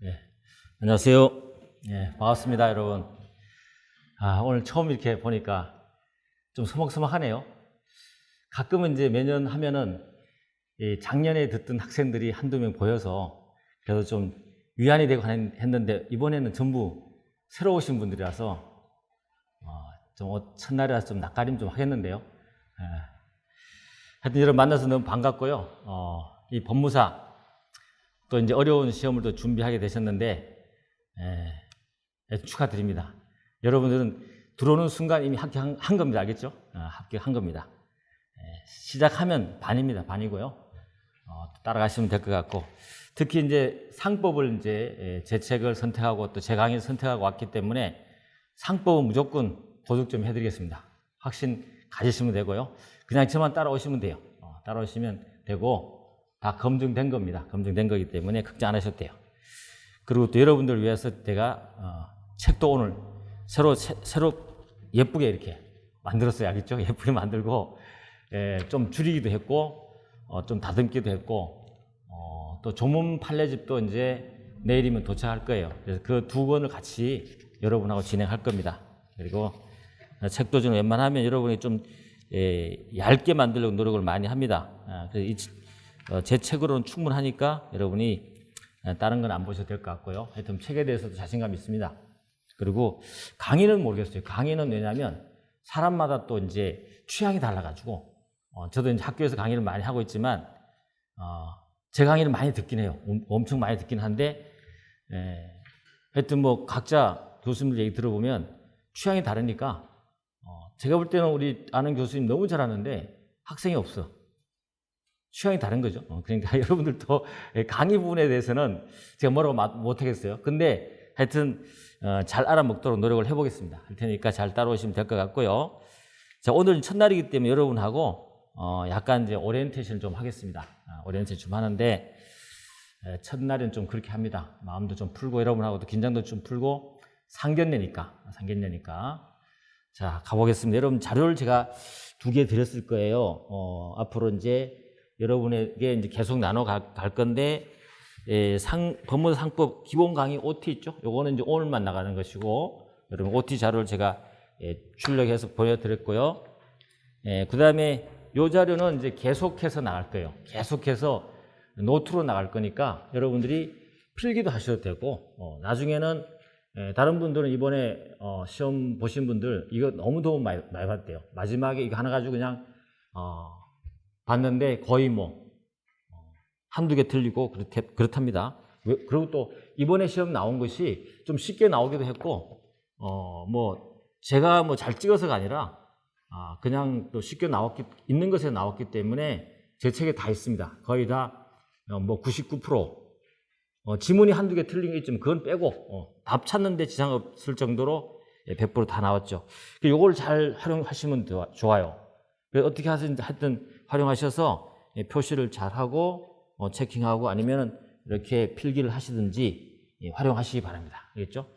예, 안녕하세요. 예, 반갑습니다, 여러분. 오늘 처음 이렇게 보니까 좀 서먹서먹하네요. 가끔은 이제 매년 하면은 작년에 듣던 학생들이 한두 명 보여서 그래도 좀 위안이 되고 했는데 이번에는 전부 새로 오신 분들이라서 좀 첫날이라서 좀 낯가림 좀 하겠는데요. 예. 하여튼 여러분 만나서 너무 반갑고요. 이 법무사 또 이제 어려운 시험을 또 준비하게 되셨는데 축하드립니다. 여러분들은 들어오는 순간 이미 합격한 겁니다. 알겠죠? 합격한 겁니다. 시작하면 반입니다. 반이고요. 따라가시면 될 것 같고, 특히 이제 상법을 이제 제 책을 선택하고 또 제 강의를 선택하고 왔기 때문에 상법은 무조건 고득점 해드리겠습니다. 확신 가지시면 되고요. 그냥 저만 따라오시면 돼요. 따라오시면 되고 다 검증된 겁니다. 검증된 거기 때문에 걱정 안 하셔도 돼요. 그리고 또 여러분들을 위해서 제가 책도 오늘 새로 예쁘게 이렇게 만들었어요. 알겠죠? 예쁘게 만들고 좀 줄이기도 했고 좀 다듬기도 했고 또 조문 판례집도 이제 내일이면 도착할 거예요. 그래서 그 두 권을 같이 여러분하고 진행할 겁니다. 그리고 책도 좀 웬만하면 여러분이 좀 얇게 만들려고 노력을 많이 합니다. 그래서 제 책으로는 충분하니까 여러분이 다른 건 안 보셔도 될 것 같고요. 하여튼 책에 대해서도 자신감 있습니다. 그리고 강의는 모르겠어요. 강의는 왜냐면 사람마다 또 이제 취향이 달라가지고 저도 이제 학교에서 강의를 많이 하고 있지만 제 강의를 많이 듣긴 해요. 엄청 많이 듣긴 한데 하여튼 뭐 각자 교수님들 얘기 들어보면 취향이 다르니까 제가 볼 때는 우리 아는 교수님 너무 잘하는데 학생이 없어. 취향이 다른 거죠. 그러니까 여러분들도 강의 부분에 대해서는 제가 뭐라고 못하겠어요. 근데 하여튼 잘 알아먹도록 노력을 해보겠습니다. 할 테니까 잘 따라오시면 될 것 같고요. 자, 오늘 첫날이기 때문에 여러분하고 약간 이제 오리엔테이션을 좀 하겠습니다. 오리엔테이션 좀 하는데 첫날은 좀 그렇게 합니다. 마음도 좀 풀고 여러분하고도 긴장도 좀 풀고 상견례니까. 자, 가보겠습니다. 여러분 자료를 제가 2개 드렸을 거예요. 앞으로 이제 여러분에게 이제 계속 나눠 갈 건데, 법무사 상법 기본 강의 OT 있죠? 요거는 이제 오늘만 나가는 것이고, 여러분 OT 자료를 제가 출력해서 보여드렸고요. 그 다음에 요 자료는 이제 계속해서 나갈 거예요. 계속해서 노트로 나갈 거니까 여러분들이 필기도 하셔도 되고, 나중에는 다른 분들은 이번에 시험 보신 분들 이거 너무 도움 많이 받았대요. 마지막에 이거 하나 가지고 그냥 봤는데 거의 뭐 한두 개 틀리고 그렇답니다. 그리고 또 이번에 시험 나온 것이 좀 쉽게 나오기도 했고 뭐 제가 뭐 잘 찍어서가 아니라 그냥 또 쉽게 있는 것에 나왔기 때문에 제 책에 다 있습니다. 거의 다 뭐 99% 지문이 한두 개 틀린 게 있지만 그건 빼고 답 찾는데 지장 없을 정도로 100% 다 나왔죠. 이걸 잘 활용하시면 좋아요. 그래서 어떻게 하든 활용하셔서 표시를 잘하고 체킹하고 아니면 이렇게 필기를 하시든지 활용하시기 바랍니다. 알겠죠?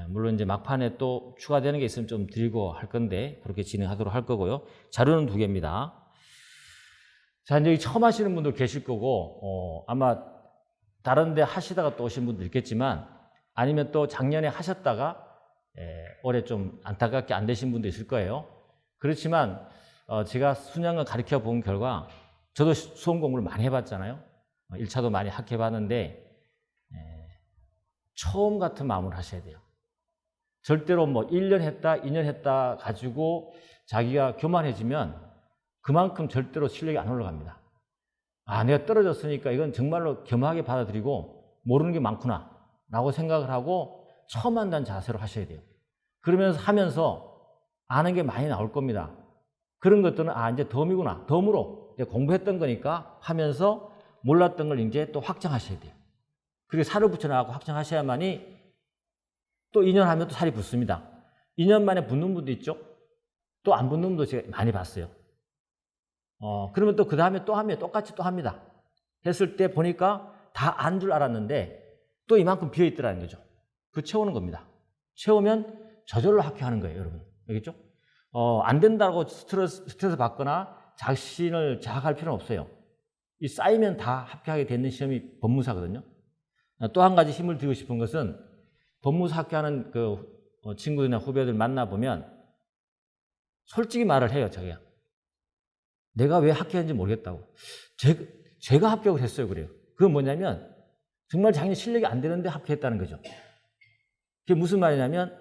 물론 이제 막판에 또 추가되는 게 있으면 좀 드리고 할 건데 그렇게 진행하도록 할 거고요. 자료는 2개입니다. 자, 이제 처음 하시는 분들 계실 거고 아마 다른 데 하시다가 또 오신 분도 있겠지만 아니면 또 작년에 하셨다가 올해 좀 안타깝게 안 되신 분도 있을 거예요. 그렇지만 제가 수년간 가르쳐 본 결과 저도 수험 공부를 많이 해봤잖아요. 1차도 많이 학해봤는데 처음 같은 마음을 하셔야 돼요. 절대로 뭐 1년 했다 2년 했다 가지고 자기가 교만해지면 그만큼 절대로 실력이 안 올라갑니다. 내가 떨어졌으니까 이건 정말로 겸하게 받아들이고 모르는 게 많구나 라고 생각을 하고 처음 한다는 자세로 하셔야 돼요. 그러면서 하면서 아는 게 많이 나올 겁니다. 그런 것들은 이제 덤이구나. 덤으로 공부했던 거니까 하면서 몰랐던 걸 이제 또 확장하셔야 돼요. 그리고 살을 붙여나가고 확장하셔야만이 또 2년 하면 또 살이 붙습니다. 2년 만에 붙는 분도 있죠. 또 안 붙는 분도 제가 많이 봤어요. 그러면 또 그 다음에 또 하면 똑같이 또 합니다. 했을 때 보니까 다 안 줄 알았는데 또 이만큼 비어 있더라는 거죠. 그 채우는 겁니다. 채우면 저절로 합격하는 거예요, 여러분. 알겠죠? 안 된다고 스트레스 받거나 자신을 자학할 필요는 없어요. 이 쌓이면 다 합격하게 되는 시험이 법무사거든요. 또 한 가지 힘을 드리고 싶은 것은 법무사 합격하는 그 친구들이나 후배들 만나보면 솔직히 말을 해요. 자기가. 내가 왜 합격했는지 모르겠다고. 제가 합격을 했어요. 그래요. 그건 뭐냐면 정말 자기는 실력이 안 되는데 합격했다는 거죠. 그게 무슨 말이냐면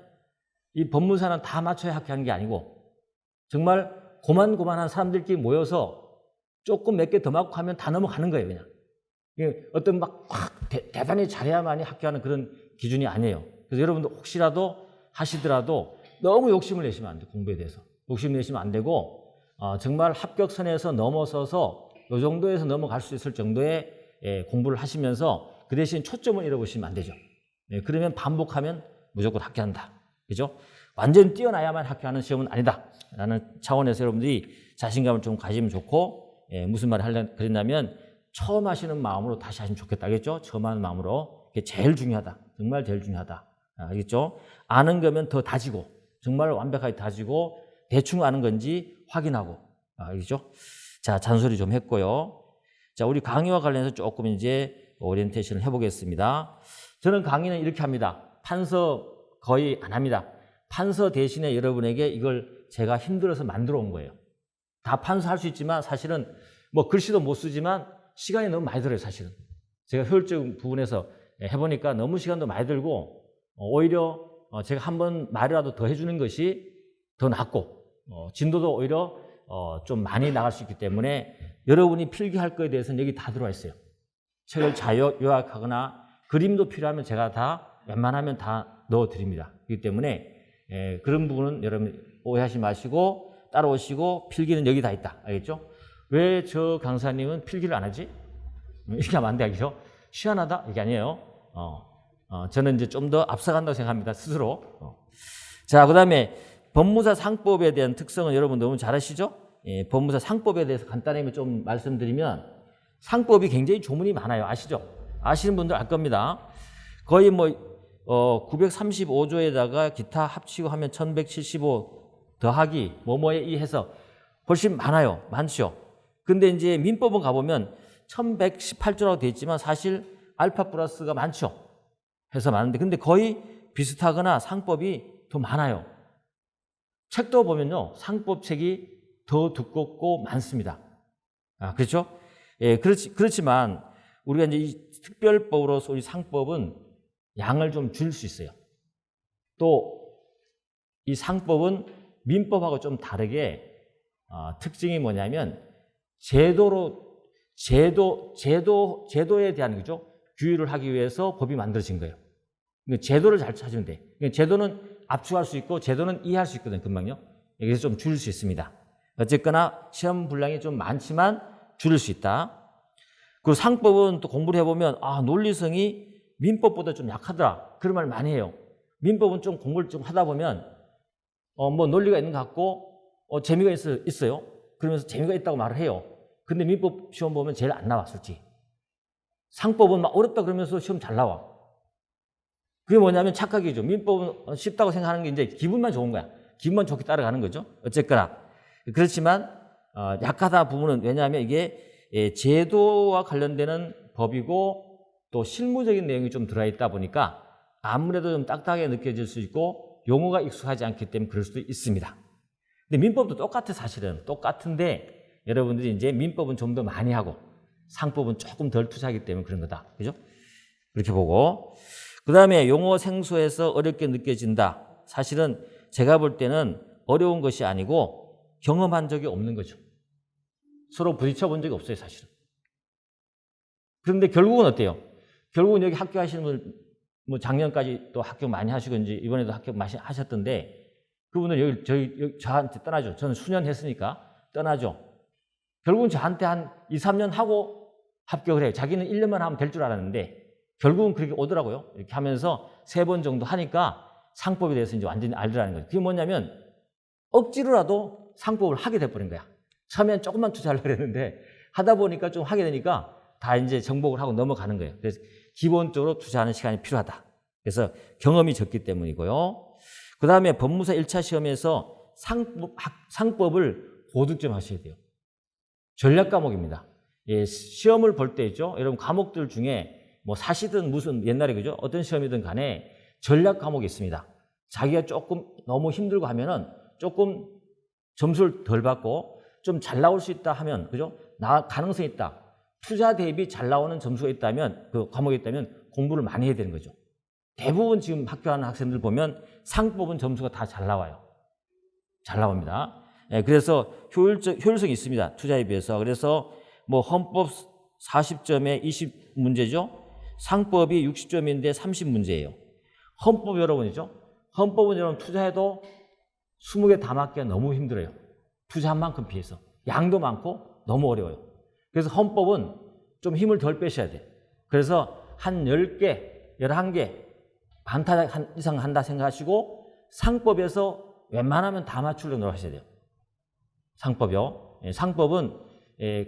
이 법무사는 다 맞춰야 합격하는 게 아니고 정말 고만고만한 사람들끼리 모여서 조금 몇 개 더 맞고 하면 다 넘어가는 거예요. 그냥. 어떤 막 대단히 잘해야만이 합격하는 그런 기준이 아니에요. 그래서 여러분들 혹시라도 하시더라도 너무 욕심을 내시면 안 돼요. 공부에 대해서. 욕심 내시면 안 되고 정말 합격선에서 넘어서서 이 정도에서 넘어갈 수 있을 정도의 공부를 하시면서 그 대신 초점을 잃어버리시면 안 되죠. 그러면 반복하면 무조건 합격한다. 그죠? 완전히 뛰어나야만 합격하는 시험은 아니다. 라는 차원에서 여러분들이 자신감을 좀 가지면 좋고 무슨 말을 하려고 그랬냐면 처음 하시는 마음으로 다시 하시면 좋겠다. 알겠죠? 처음 하는 마음으로. 그게 제일 중요하다. 정말 제일 중요하다. 알겠죠? 아는 거면 더 다지고 정말 완벽하게 다지고 대충 아는 건지 확인하고. 알겠죠? 자, 잔소리 좀 했고요. 자, 우리 강의와 관련해서 조금 이제 오리엔테이션을 해보겠습니다. 저는 강의는 이렇게 합니다. 판서 거의 안 합니다. 판서 대신에 여러분에게 이걸 제가 힘들어서 만들어 온 거예요. 다 판서할 수 있지만 사실은 뭐 글씨도 못 쓰지만 시간이 너무 많이 들어요. 사실은. 제가 효율적인 부분에서 해보니까 너무 시간도 많이 들고 오히려 제가 한번 말이라도 더 해주는 것이 더 낫고 진도도 오히려 좀 많이 나갈 수 있기 때문에 여러분이 필기할 거에 대해서는 여기 다 들어와 있어요. 책을 요약하거나 그림도 필요하면 제가 다 웬만하면 다 넣어드립니다. 그렇기 때문에 그런 부분은 여러분 오해하지 마시고 따라오시고 필기는 여기 다 있다. 알겠죠? 왜 저 강사님은 필기를 안 하지? 이렇게 하면 안 돼. 알겠죠? 희한하다? 이게 아니에요. 저는 이제 좀 더 앞서간다고 생각합니다. 스스로. 자, 그 다음에 법무사 상법에 대한 특성은 여러분 너무 잘 아시죠? 법무사 상법에 대해서 간단하게 좀 말씀드리면 상법이 굉장히 조문이 많아요. 아시죠? 아시는 분들 알 겁니다. 거의 뭐 935조에다가 기타 합치고 하면 1175 더하기 뭐뭐에 이 해서 훨씬 많아요. 많죠? 근데 이제 민법은 가보면 1118조라고 되어 있지만 사실 알파 플러스가 많죠? 해서 많은데 근데 거의 비슷하거나 상법이 더 많아요. 책도 보면요. 상법 책이 더 두껍고 많습니다. 그렇죠? 그렇지만 우리가 이제 이 특별법으로서 우리 상법은 양을 좀 줄 수 있어요. 또 이 상법은 민법하고 좀 다르게 특징이 뭐냐면 제도에 대한 거죠. 규율을 하기 위해서 법이 만들어진 거예요. 제도를 잘 찾으면 돼. 제도는 압축할 수 있고 제도는 이해할 수 있거든요. 금방요. 여기서 좀 줄일 수 있습니다. 어쨌거나 시험 분량이 좀 많지만 줄일 수 있다. 그리고 상법은 또 공부를 해보면 논리성이 민법보다 좀 약하더라. 그런 말 많이 해요. 민법은 좀 공부를 좀 하다 보면 뭐 논리가 있는 것 같고 재미가 있어요. 그러면서 재미가 있다고 말을 해요. 근데 민법 시험 보면 제일 안 나와, 솔직히. 상법은 막 어렵다 그러면서 시험 잘 나와. 그게 뭐냐면 착각이죠. 민법은 쉽다고 생각하는 게 이제 기분만 좋은 거야. 기분만 좋게 따라가는 거죠. 어쨌거나. 그렇지만 약하다 부분은 왜냐하면 이게 제도와 관련되는 법이고 또 실무적인 내용이 좀 들어있다 보니까 아무래도 좀 딱딱하게 느껴질 수 있고 용어가 익숙하지 않기 때문에 그럴 수도 있습니다. 근데 민법도 똑같아 사실은. 똑같은데 여러분들이 이제 민법은 좀 더 많이 하고 상법은 조금 덜 투자하기 때문에 그런 거다. 그죠? 그렇게 보고. 그 다음에 용어 생소해서 어렵게 느껴진다. 사실은 제가 볼 때는 어려운 것이 아니고 경험한 적이 없는 거죠. 서로 부딪혀 본 적이 없어요, 사실은. 그런데 결국은 어때요? 결국은 여기 합격하시는 분, 뭐 작년까지 또 합격 많이 하시고 이제 이번에도 합격 많이 하셨던데 그분은 여기 저한테 떠나죠. 저는 수년 했으니까 떠나죠. 결국은 저한테 한 2, 3년 하고 합격을 해요. 자기는 1년만 하면 될 줄 알았는데 결국은 그렇게 오더라고요. 이렇게 하면서 3번 정도 하니까 상법에 대해서 이제 완전히 알더라는 거죠. 그게 뭐냐면 억지로라도 상법을 하게 돼버린 거야. 처음엔 조금만 투자하려고 했는데 하다 보니까 좀 하게 되니까 다 이제 정복을 하고 넘어가는 거예요. 그래서 기본적으로 투자하는 시간이 필요하다. 그래서 경험이 적기 때문이고요. 그 다음에 법무사 1차 시험에서 상법을 고득점 하셔야 돼요. 전략 과목입니다. 시험을 볼 때 있죠. 여러분 과목들 중에 뭐 사시든 무슨 옛날에 그죠? 어떤 시험이든 간에 전략 과목이 있습니다. 자기가 조금 너무 힘들고 하면은 조금 점수를 덜 받고 좀 잘 나올 수 있다 하면 그죠? 가능성이 있다. 투자 대비 잘 나오는 점수가 있다면 그 과목이 있다면 공부를 많이 해야 되는 거죠. 대부분 지금 학교 하는 학생들 보면 상법은 점수가 다 잘 나와요. 잘 나옵니다. 예, 그래서 효율성이 있습니다. 투자에 비해서. 그래서 뭐 헌법 40점에 20문제죠. 상법이 60점인데 30문제예요. 헌법 여러분이죠. 헌법은 여러분 투자해도 20개 다 맞기가 너무 힘들어요. 투자한 만큼 비해서. 양도 많고 너무 어려워요. 그래서 헌법은 좀 힘을 덜 빼셔야 돼요. 그래서 한 10개, 11개 반타 이상 한다 생각하시고 상법에서 웬만하면 다 맞추려고 노력하셔야 돼요. 상법이요. 예, 상법은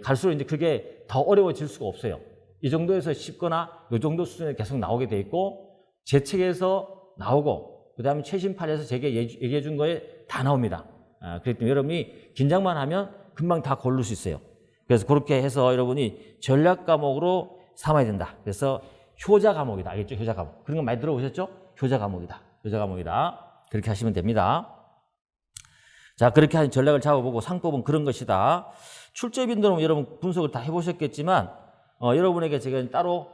갈수록 이제 그게 더 어려워질 수가 없어요. 이 정도에서 쉽거나 이 정도 수준에 계속 나오게 돼 있고 제 책에서 나오고 그 다음에 최신판에서 제가 얘기해 준 거에 다 나옵니다. 그렇기 때문에 여러분이 긴장만 하면 금방 다 고를 수 있어요. 그래서 그렇게 해서 여러분이 전략 과목으로 삼아야 된다. 그래서 효자 과목이다. 알겠죠? 효자 과목. 그런 거 많이 들어보셨죠? 효자 과목이다. 효자 과목이다. 그렇게 하시면 됩니다. 자, 그렇게 한 전략을 잡아보고 상법은 그런 것이다. 출제빈들은 여러분 분석을 다 해보셨겠지만 여러분에게 제가 따로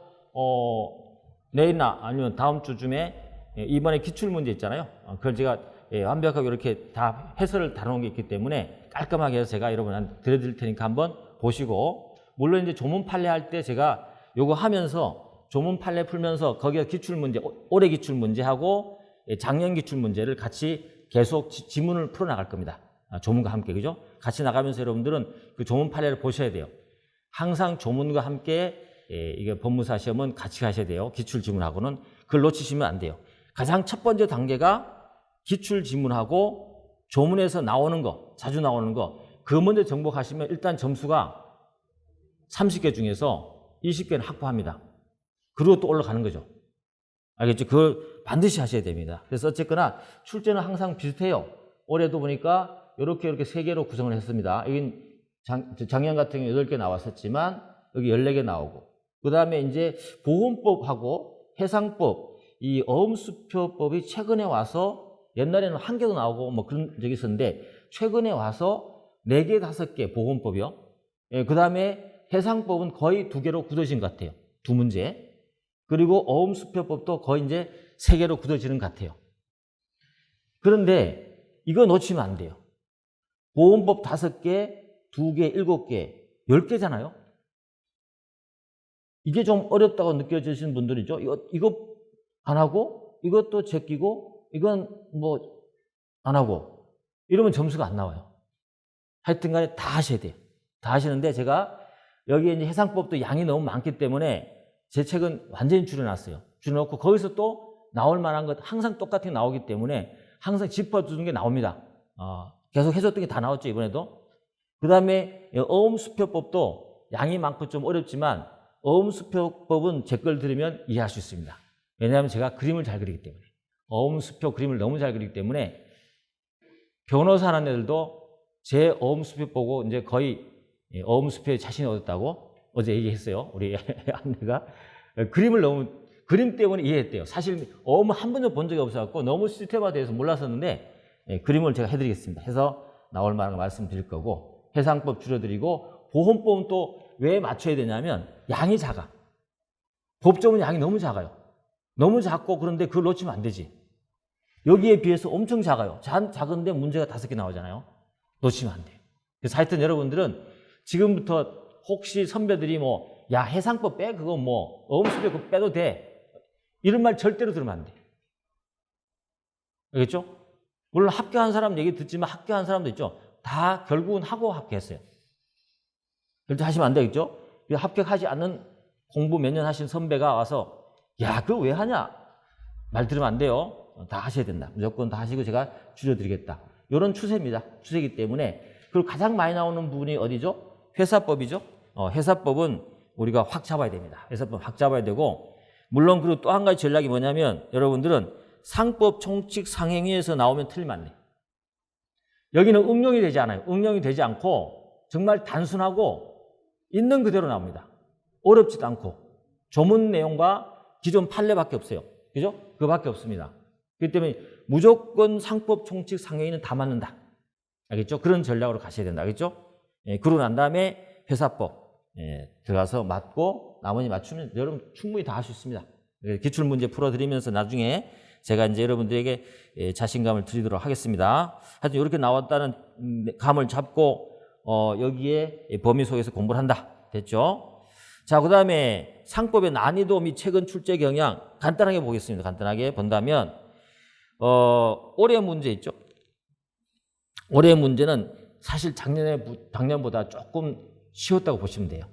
내일이나 아니면 다음 주쯤에 이번에 기출문제 있잖아요. 그걸 제가 완벽하게 이렇게 다 해설을 다뤄놓은 게 있기 때문에 깔끔하게 해서 제가 여러분한테 들려드릴 테니까 한번 보시고 물론 이제 조문 판례 할 때 제가 요거 하면서 조문 판례 풀면서 거기에 기출문제 올해 기출문제하고 작년 기출문제를 같이 계속 지문을 풀어나갈 겁니다. 조문과 함께 그죠? 같이 나가면서 여러분들은 그 조문 판례를 보셔야 돼요. 항상 조문과 함께 이게 법무사 시험은 같이 가셔야 돼요. 기출 지문하고는 그걸 놓치시면 안 돼요. 가장 첫 번째 단계가 기출 지문하고 조문에서 나오는 거, 자주 나오는 거, 그 먼저 정복하시면 일단 점수가 30개 중에서 20개는 확보합니다. 그리고 또 올라가는 거죠. 알겠죠? 그걸 반드시 하셔야 됩니다. 그래서 어쨌거나 출제는 항상 비슷해요. 올해도 보니까 이렇게 3개로 구성을 했습니다. 여긴 작년 같은 경우 8개 나왔었지만 여기 14개 나오고 그 다음에 이제 보훈법하고 해상법, 이 어음수표법이 최근에 와서 옛날에는 1개도 나오고 뭐 그런 적이 있었는데 최근에 와서 4개, 5개 보훈법이요. 그 다음에 해상법은 거의 2개로 굳어진 것 같아요. 2문제. 그리고 어음수표법도 거의 이제 3개로 굳어지는 것 같아요. 그런데 이거 놓치면 안 돼요. 보훈법 5개, 2개, 7개, 10개잖아요. 이게 좀 어렵다고 느껴지시는 분들이죠. 이거 안 하고 이것도 제끼고 이건 뭐 안 하고 이러면 점수가 안 나와요. 하여튼 간에 다 하셔야 돼요. 다 하시는데 제가 여기에 이제 해상법도 양이 너무 많기 때문에 제 책은 완전히 줄여놨어요. 줄여놓고 거기서 또 나올 만한 것 항상 똑같이 나오기 때문에 항상 짚어주는 게 나옵니다. 계속 해줬던 게 다 나왔죠, 이번에도. 그 다음에 어음수표법도 양이 많고 좀 어렵지만 어음수표법은 제 걸 들으면 이해할 수 있습니다. 왜냐하면 제가 그림을 잘 그리기 때문에. 어음수표 그림을 너무 잘 그리기 때문에 변호사 하는 애들도 제 어음수표 보고 이제 거의 어음수표에 자신이 얻었다고 어제 얘기했어요. 우리 아내가. 그림 때문에 이해했대요. 사실 어음을 한 번도 본 적이 없어갖고 너무 시스템화돼서 몰랐었는데 그림을 제가 해드리겠습니다. 해서 나올 만한 거 말씀드릴 거고 해상법 줄여드리고 보험법은 또 왜 맞춰야 되냐면 양이 작아. 법조문 양이 너무 작아요. 너무 작고 그런데 그걸 놓치면 안 되지. 여기에 비해서 엄청 작아요. 작은데 문제가 5개 나오잖아요. 놓치면 안 돼요. 그래서 하여튼 여러분들은 지금부터 혹시 선배들이 뭐 야 해상법 빼 그거 뭐 어음수표 그거 빼도 돼 이런 말 절대로 들으면 안 돼. 알겠죠? 물론 합격한 사람 얘기 듣지만 합격한 사람도 있죠. 다 결국은 하고 합격했어요. 그렇게 하시면 안 되겠죠? 합격하지 않는 공부 몇 년 하신 선배가 와서 야 그거 왜 하냐 말 들으면 안 돼요. 다 하셔야 된다. 무조건 다 하시고 제가 줄여드리겠다. 이런 추세입니다. 추세이기 때문에 그리고 가장 많이 나오는 부분이 어디죠? 회사법이죠. 회사법은 우리가 확 잡아야 됩니다. 회사법 확 잡아야 되고 물론 그리고 또 한 가지 전략이 뭐냐면 여러분들은 상법 총칙 상행위에서 나오면 틀리면 안 돼요. 여기는 응용이 되지 않아요. 응용이 되지 않고 정말 단순하고 있는 그대로 나옵니다. 어렵지도 않고 조문 내용과 기존 판례밖에 없어요. 그죠? 그거밖에 없습니다. 그렇기 때문에 무조건 상법, 총칙, 상용인은 다 맞는다. 알겠죠? 그런 전략으로 가셔야 된다. 알겠죠? 예, 그러고 난 다음에 회사법 들어가서 맞고 나머지 맞추면 여러분 충분히 다 할 수 있습니다. 기출문제 풀어드리면서 나중에 제가 이제 여러분들에게 자신감을 드리도록 하겠습니다. 하여튼 이렇게 나왔다는 감을 잡고 여기에 범위 속에서 공부를 한다. 됐죠? 자, 그 다음에 상법의 난이도 및 최근 출제 경향 간단하게 보겠습니다. 간단하게 본다면 올해 문제 있죠? 올해 문제는 사실 작년보다 조금 쉬웠다고 보시면 돼요.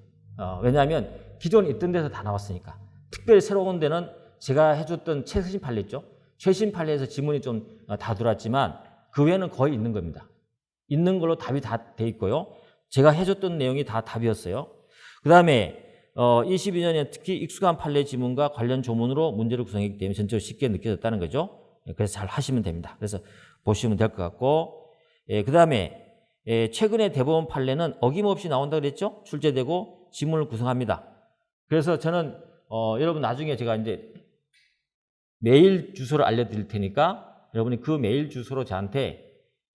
왜냐하면 기존에 있던 데서 다 나왔으니까. 특별히 새로운 데는 제가 해줬던 최신 판례 있죠? 최신 판례에서 지문이 좀 다 들어왔지만 그 외에는 거의 있는 겁니다. 있는 걸로 답이 다 돼 있고요. 제가 해줬던 내용이 다 답이었어요. 그 다음에 22년에 특히 익숙한 판례 지문과 관련 조문으로 문제를 구성했기 때문에 전적으로 쉽게 느껴졌다는 거죠. 그래서 잘 하시면 됩니다. 그래서 보시면 될 것 같고, 그 다음에 최근에 대법원 판례는 어김없이 나온다고 그랬죠? 출제되고 지문을 구성합니다. 그래서 저는 여러분 나중에 제가 이제 메일 주소를 알려드릴 테니까 여러분이 그 메일 주소로 저한테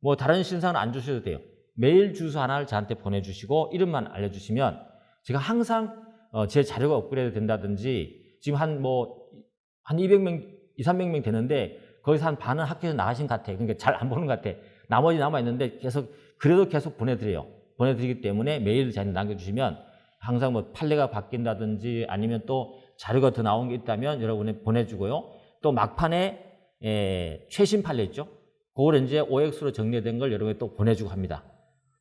뭐 다른 신상은 안 주셔도 돼요. 메일 주소 하나를 저한테 보내주시고 이름만 알려주시면 제가 항상 제 자료가 업그레이드 된다든지 지금 한 200명, 300명 되는데 거기서 한 반은 학교에서 나가신 것 같아요. 그러니까 잘 안 보는 것 같아. 나머지 남아있는데 그래도 계속 보내드려요. 보내드리기 때문에 메일을 저한테 남겨주시면 항상 뭐 판례가 바뀐다든지 아니면 또 자료가 더 나온 게 있다면 여러분이 보내주고요. 또 막판에 최신 판례 있죠? 그걸 이제 OX로 정리된 걸 여러분이 또 보내주고 합니다.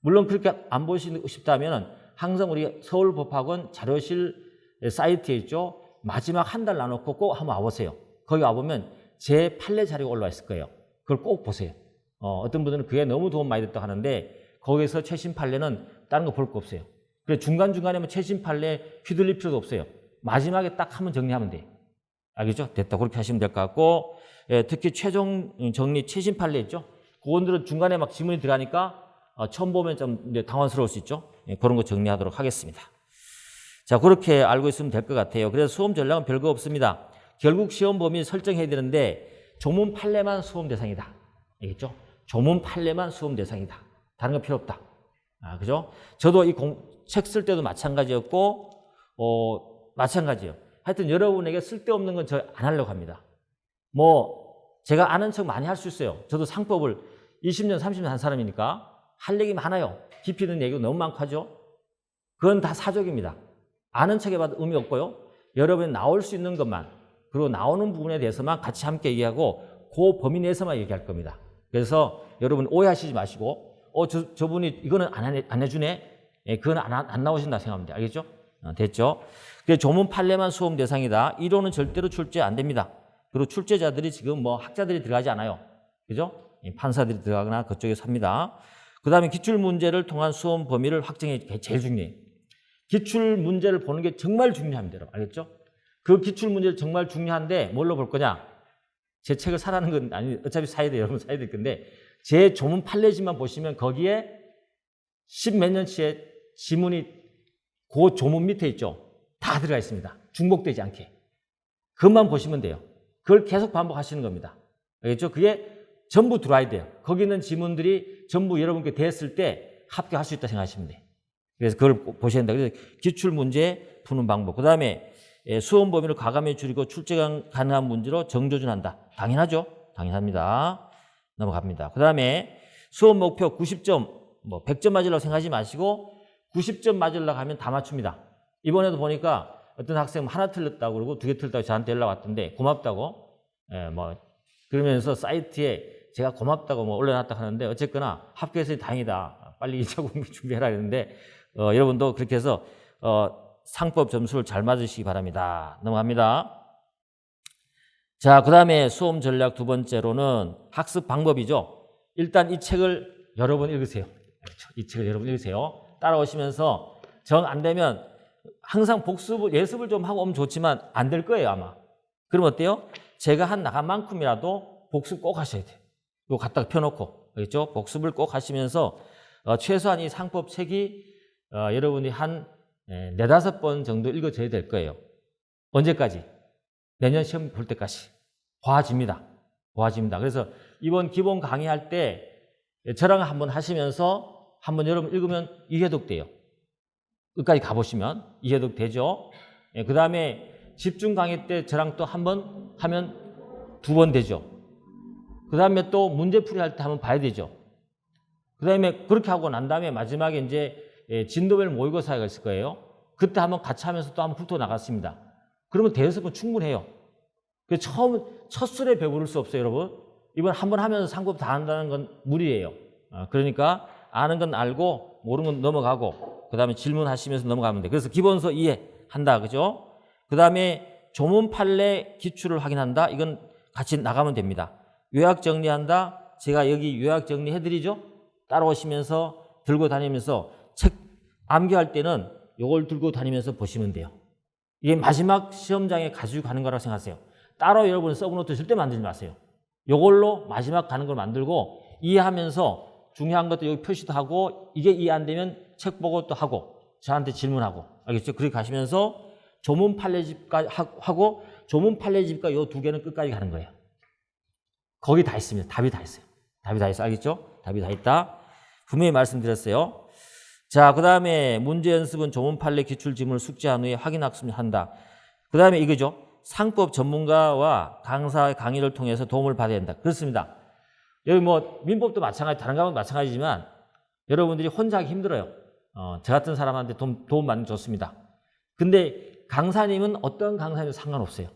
물론 그렇게 안 보시고 싶다면 항상 우리 서울법학원 자료실 사이트에 있죠? 마지막 한 달 나눠놓고 꼭 한번 와보세요. 거기 와보면 제 판례 자료가 올라와 있을 거예요. 그걸 꼭 보세요. 어떤 분들은 그게 너무 도움 많이 됐다고 하는데 거기서 최신 판례는 다른 거 볼 거 없어요. 그래서 중간중간에 최신 판례 휘둘릴 필요도 없어요. 마지막에 딱 한번 정리하면 돼요. 알겠죠? 됐다. 그렇게 하시면 될 것 같고, 특히 최종 정리 최신 판례 있죠? 그분들은 중간에 막 지문이 들어가니까 처음 보면 좀 이제 당황스러울 수 있죠? 그런 거 정리하도록 하겠습니다. 자, 그렇게 알고 있으면 될 것 같아요. 그래서 수험 전략은 별거 없습니다. 결국 시험 범위 설정해야 되는데 조문 판례만 수험 대상이다. 알겠죠? 조문 판례만 수험 대상이다. 다른 거 필요 없다. 그죠? 저도 이 책 쓸 때도 마찬가지였고, 마찬가지예요. 하여튼 여러분에게 쓸데없는 건 저 안 하려고 합니다. 제가 아는 척 많이 할 수 있어요. 저도 상법을 20년, 30년 한 사람이니까 할 얘기 많아요. 깊이 있는 얘기도 너무 많고 하죠. 그건 다 사족입니다. 아는 척 해봐도 의미 없고요. 여러분이 나올 수 있는 것만, 그리고 나오는 부분에 대해서만 같이 함께 얘기하고 그 범위 내에서만 얘기할 겁니다. 그래서 여러분 오해하시지 마시고 저분이 이거는 안 해주네? 그건 안 나오신다 생각합니다. 알겠죠? 됐죠? 그래서 조문 판례만 수험 대상이다. 이론은 절대로 출제 안 됩니다. 그리고 출제자들이 지금 학자들이 들어가지 않아요. 그죠? 판사들이 들어가거나 그쪽에서 합니다. 그 다음에 기출문제를 통한 수험 범위를 확정해 게 제일 중요해요. 기출문제를 보는 게 정말 중요합니다. 여러분. 알겠죠? 그 기출문제를 정말 중요한데 뭘로 볼 거냐? 제 책을 사라는 건 아니, 어차피 사야 돼요. 여러분 사야 될 건데 제 조문 판례지만 보시면 거기에 10몇 년치의 지문이 그 조문 밑에 있죠. 다 들어가 있습니다. 중복되지 않게. 그것만 보시면 돼요. 그걸 계속 반복하시는 겁니다. 알겠죠? 그게 전부 들어와야 돼요. 거기 있는 지문들이 전부 여러분께 됐을 때 합격할 수 있다 생각하시면 돼요. 그래서 그걸 보셔야 된다. 그래서 기출문제 푸는 방법. 그 다음에 수험 범위를 과감히 줄이고 출제 가능한 문제로 정조준한다. 당연하죠? 당연합니다. 넘어갑니다. 그 다음에 수험 목표 90점, 100점 맞으려고 생각하지 마시고 90점 맞으려고 하면 다 맞춥니다. 이번에도 보니까 어떤 학생 하나 틀렸다고 그러고 2개 틀렸다고 저한테 연락 왔던데 고맙다고 그러면서 사이트에 제가 고맙다고 올려놨다고 하는데 어쨌거나 합격해서 다행이다. 빨리 2차 공부 준비해라 했는데 여러분도 그렇게 해서 상법 점수를 잘 맞으시기 바랍니다. 넘어갑니다. 자, 그 다음에 수험 전략 두 번째로는 학습 방법이죠. 일단 이 책을 여러 번 읽으세요. 그렇죠? 이 책을 여러 번 읽으세요. 따라오시면서 정 안 되면 항상 예습을 좀 하고 오면 좋지만 안 될 거예요, 아마. 그럼 어때요? 제가 한 나간 만큼이라도 복습 꼭 하셔야 돼요. 이거 갖다가 펴놓고. 그렇죠? 복습을 꼭 하시면서 최소한 이 상법 책이 여러분이 한 4-5번 정도 읽어줘야 될 거예요. 언제까지? 내년 시험 볼 때까지. 보아집니다. 그래서 이번 기본 강의할 때 저랑 한번 하시면서 한번 여러분 읽으면 이해독 돼요. 끝까지 가보시면 이해독 되죠. 그 다음에 집중 강의 때 저랑 또 한번 하면 2번 되죠. 그 다음에 또 문제풀이 할 때 한번 봐야 되죠. 그 다음에 그렇게 하고 난 다음에 마지막에 이제 진도별 모의고사가 있을 거예요. 그때 한번 같이 하면서 또 한번 훑어 나갔습니다. 그러면 대여섯은 충분해요. 첫 술에 배부를 수 없어요, 여러분. 이번 한번 하면서 상급 다 한다는 건 무리예요. 그러니까 아는 건 알고 모르는 건 넘어가고 그 다음에 질문하시면서 넘어가면 돼. 그래서 기본서 이해한다, 그죠? 그 다음에 조문 판례 기출을 확인한다. 이건 같이 나가면 됩니다. 요약 정리한다. 제가 여기 요약 정리해드리죠. 따라오시면서 들고 다니면서 책 암기할 때는 이걸 들고 다니면서 보시면 돼요. 이게 마지막 시험장에 가지고 가는 거라고 생각하세요. 따로 여러분 서브노트 절대 만들지 마세요. 이걸로 마지막 가는 걸 만들고 이해하면서 중요한 것도 여기 표시도 하고 이게 이해 안 되면 책 보고 또 하고 저한테 질문하고 알겠죠? 그렇게 가시면서 조문 판례집까지 하고 조문 판례집과 이 2개는 끝까지 가는 거예요. 거기 다 있습니다. 답이 다 있어요. 답이 다 있어. 알겠죠? 답이 다 있다. 분명히 말씀드렸어요. 자, 그 다음에 문제 연습은 조문 판례 기출 지문을 숙지한 후에 확인 학습한다. 그 다음에 이거죠. 상법 전문가와 강사의 강의를 통해서 도움을 받아야 된다. 그렇습니다. 여기 뭐 민법도 마찬가지, 다른 과목도 마찬가지지만 여러분들이 혼자 하기 힘들어요. 저 같은 사람한테 도움 받는 게 좋습니다. 근데 강사님은 어떤 강사님도 상관없어요.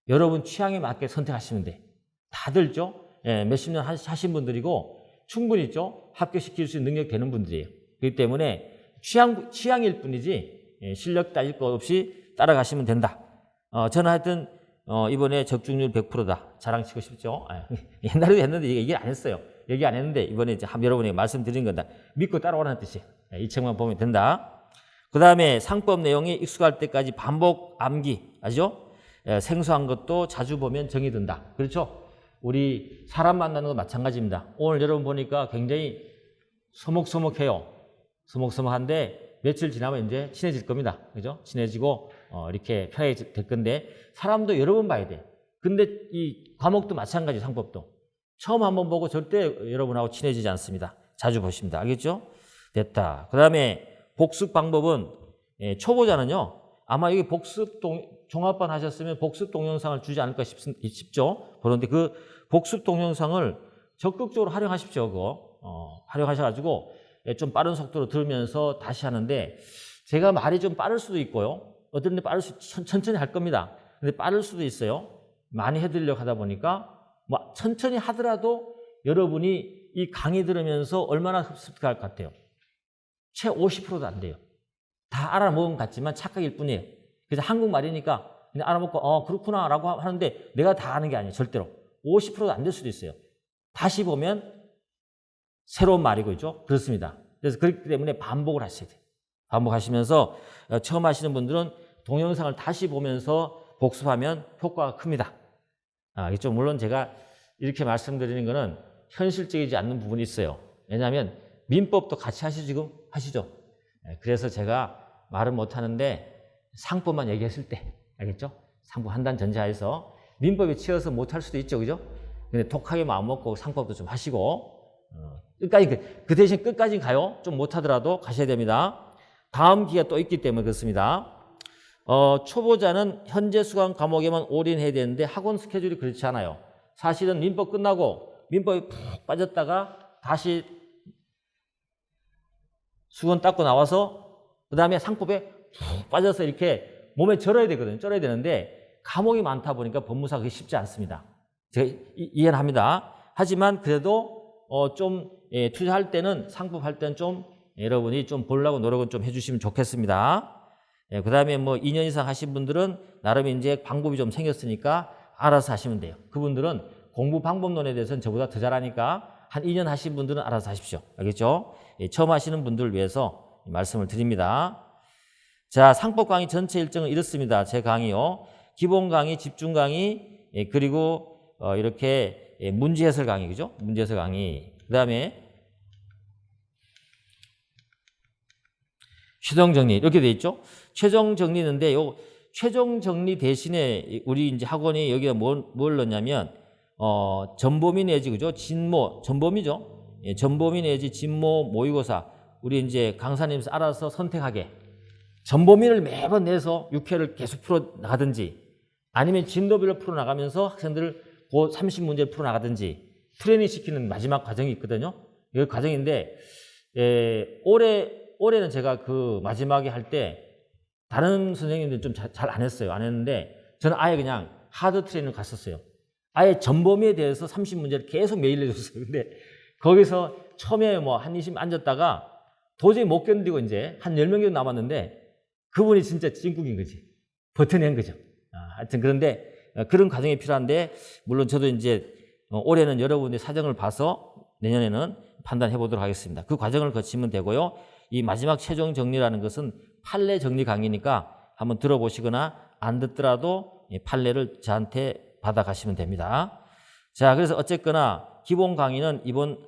여러분 취향에 맞게 선택하시면 돼. 다들죠? 예, 몇십 년 하신 분들이고 충분히 있죠? 합격시킬 수 있는 능력 되는 분들이에요. 그렇기 때문에 취향일 뿐이지 실력 따질 것 없이 따라가시면 된다. 저는 하여튼 이번에 적중률 100%다. 자랑치고 싶죠? 옛날에도 했는데 얘기 안 했어요. 얘기 안 했는데 이번에 이제 여러분에게 말씀드린 건다. 믿고 따라오라는 뜻이에요. 이 책만 보면 된다. 그 다음에 상법 내용이 익숙할 때까지 반복 암기, 아시죠? 생소한 것도 자주 보면 정이 든다. 그렇죠? 우리 사람 만나는 거 마찬가지입니다. 오늘 여러분 보니까 굉장히 서먹서먹해요. 서먹서먹한데 며칠 지나면 이제 친해질 겁니다. 그죠? 친해지고 이렇게 편하게 될 건데 사람도 여러 번 봐야 돼. 근데 이 과목도 마찬가지, 상법도. 처음 한번 보고 절대 여러분하고 친해지지 않습니다. 자주 보십니다. 알겠죠? 됐다. 그 다음에 복습 방법은 초보자는요. 아마 이게 복습 종합반 하셨으면 복습 동영상을 주지 않을까 싶죠. 그런데 그 복습 동영상을 적극적으로 활용하십시오. 그거 활용하셔가지고 좀 빠른 속도로 들으면서 다시 하는데 제가 말이 좀 빠를 수도 있고요. 어떤 데 천천히 할 겁니다. 근데 빠를 수도 있어요. 많이 해드리려고 하다 보니까 뭐 천천히 하더라도 여러분이 이 강의 들으면서 얼마나 흡습할 것 같아요. 채 50%도 안 돼요. 다 알아먹은 것 같지만 착각일 뿐이에요. 그래서 한국말이니까 그냥 알아먹고 그렇구나 라고 하는데 내가 다 아는 게 아니에요. 절대로. 50%도 안 될 수도 있어요. 다시 보면 새로운 말이고 있죠. 그렇습니다. 그래서 그렇기 때문에 반복을 하셔야 돼요. 반복하시면서 처음 하시는 분들은 동영상을 다시 보면서 복습하면 효과가 큽니다. 알겠죠? 물론 제가 이렇게 말씀드리는 거는 현실적이지 않는 부분이 있어요. 왜냐하면 민법도 같이 하시죠. 그래서 제가 말은 못하는데 상법만 얘기했을 때, 알겠죠? 상법 한단 전제하에서 민법에 치여서 못할 수도 있죠, 그죠? 근데 독하게 마음 먹고 상법도 좀 하시고 끝까지 그 대신 끝까지 가요. 좀 못하더라도 가셔야 됩니다. 다음 기회가 또 있기 때문에 그렇습니다. 초보자는 현재 수강 과목에만 올인해야 되는데 학원 스케줄이 그렇지 않아요. 사실은 민법 끝나고 민법에 푹 빠졌다가 다시 수건 닦고 나와서 그 다음에 상법에 푹 빠져서 이렇게 몸에 절어야 되거든요. 절어야 되는데 과목이 많다 보니까 법무사 그게 쉽지 않습니다. 제가 이해는 합니다. 하지만 그래도 좀 투자할 때는 상법할 때는 좀 여러분이 좀 보려고 노력은 좀 해주시면 좋겠습니다. 그 다음에 뭐 2년 이상 하신 분들은 나름 이제 방법이 좀 생겼으니까 알아서 하시면 돼요. 그분들은 공부 방법론에 대해서는 저보다 더 잘하니까 한 2년 하신 분들은 알아서 하십시오. 알겠죠? 처음 하시는 분들을 위해서 말씀을 드립니다. 자, 상법 강의 전체 일정은 이렇습니다. 제 강의요. 기본 강의, 집중 강의, 그리고 이렇게 문제 해설 강의, 그죠? 문제 해설 강의. 그 다음에 최종 정리 이렇게 돼 있죠. 최종 정리인데 요 최종 정리 대신에 우리 이제 학원이 여기에 뭘 넣냐면 전보미 내지 그죠? 진모, 전보미죠. 예, 전보미 내지 진모 모의고사 우리 이제 강사님께서 알아서 선택하게 전보미를 매번 내서 6회를 계속 풀어 나가든지 아니면 진도별로 풀어 나가면서 학생들을 그 30문제를 풀어 나가든지 트레이닝 시키는 마지막 과정이 있거든요. 이 과정인데 올해는 제가 그 마지막에 할 때 다른 선생님들은 좀 잘 안 했어요. 안 했는데 저는 아예 그냥 하드 트레이닝을 갔었어요. 아예 전범위에 대해서 30문제를 계속 매일 내줬어요. 근데 거기서 처음에 뭐 한 20분 앉았다가 도저히 못 견디고 이제 한 10명 정도 남았는데 그분이 진짜 찐국인 거지. 버텨낸 거죠. 하여튼 그런데 그런 과정이 필요한데 물론 저도 이제 올해는 여러분의 사정을 봐서 내년에는 판단해 보도록 하겠습니다. 그 과정을 거치면 되고요. 이 마지막 최종 정리라는 것은 판례 정리 강의니까 한번 들어보시거나 안 듣더라도 판례를 저한테 받아가시면 됩니다. 자, 그래서 어쨌거나 기본 강의는 이번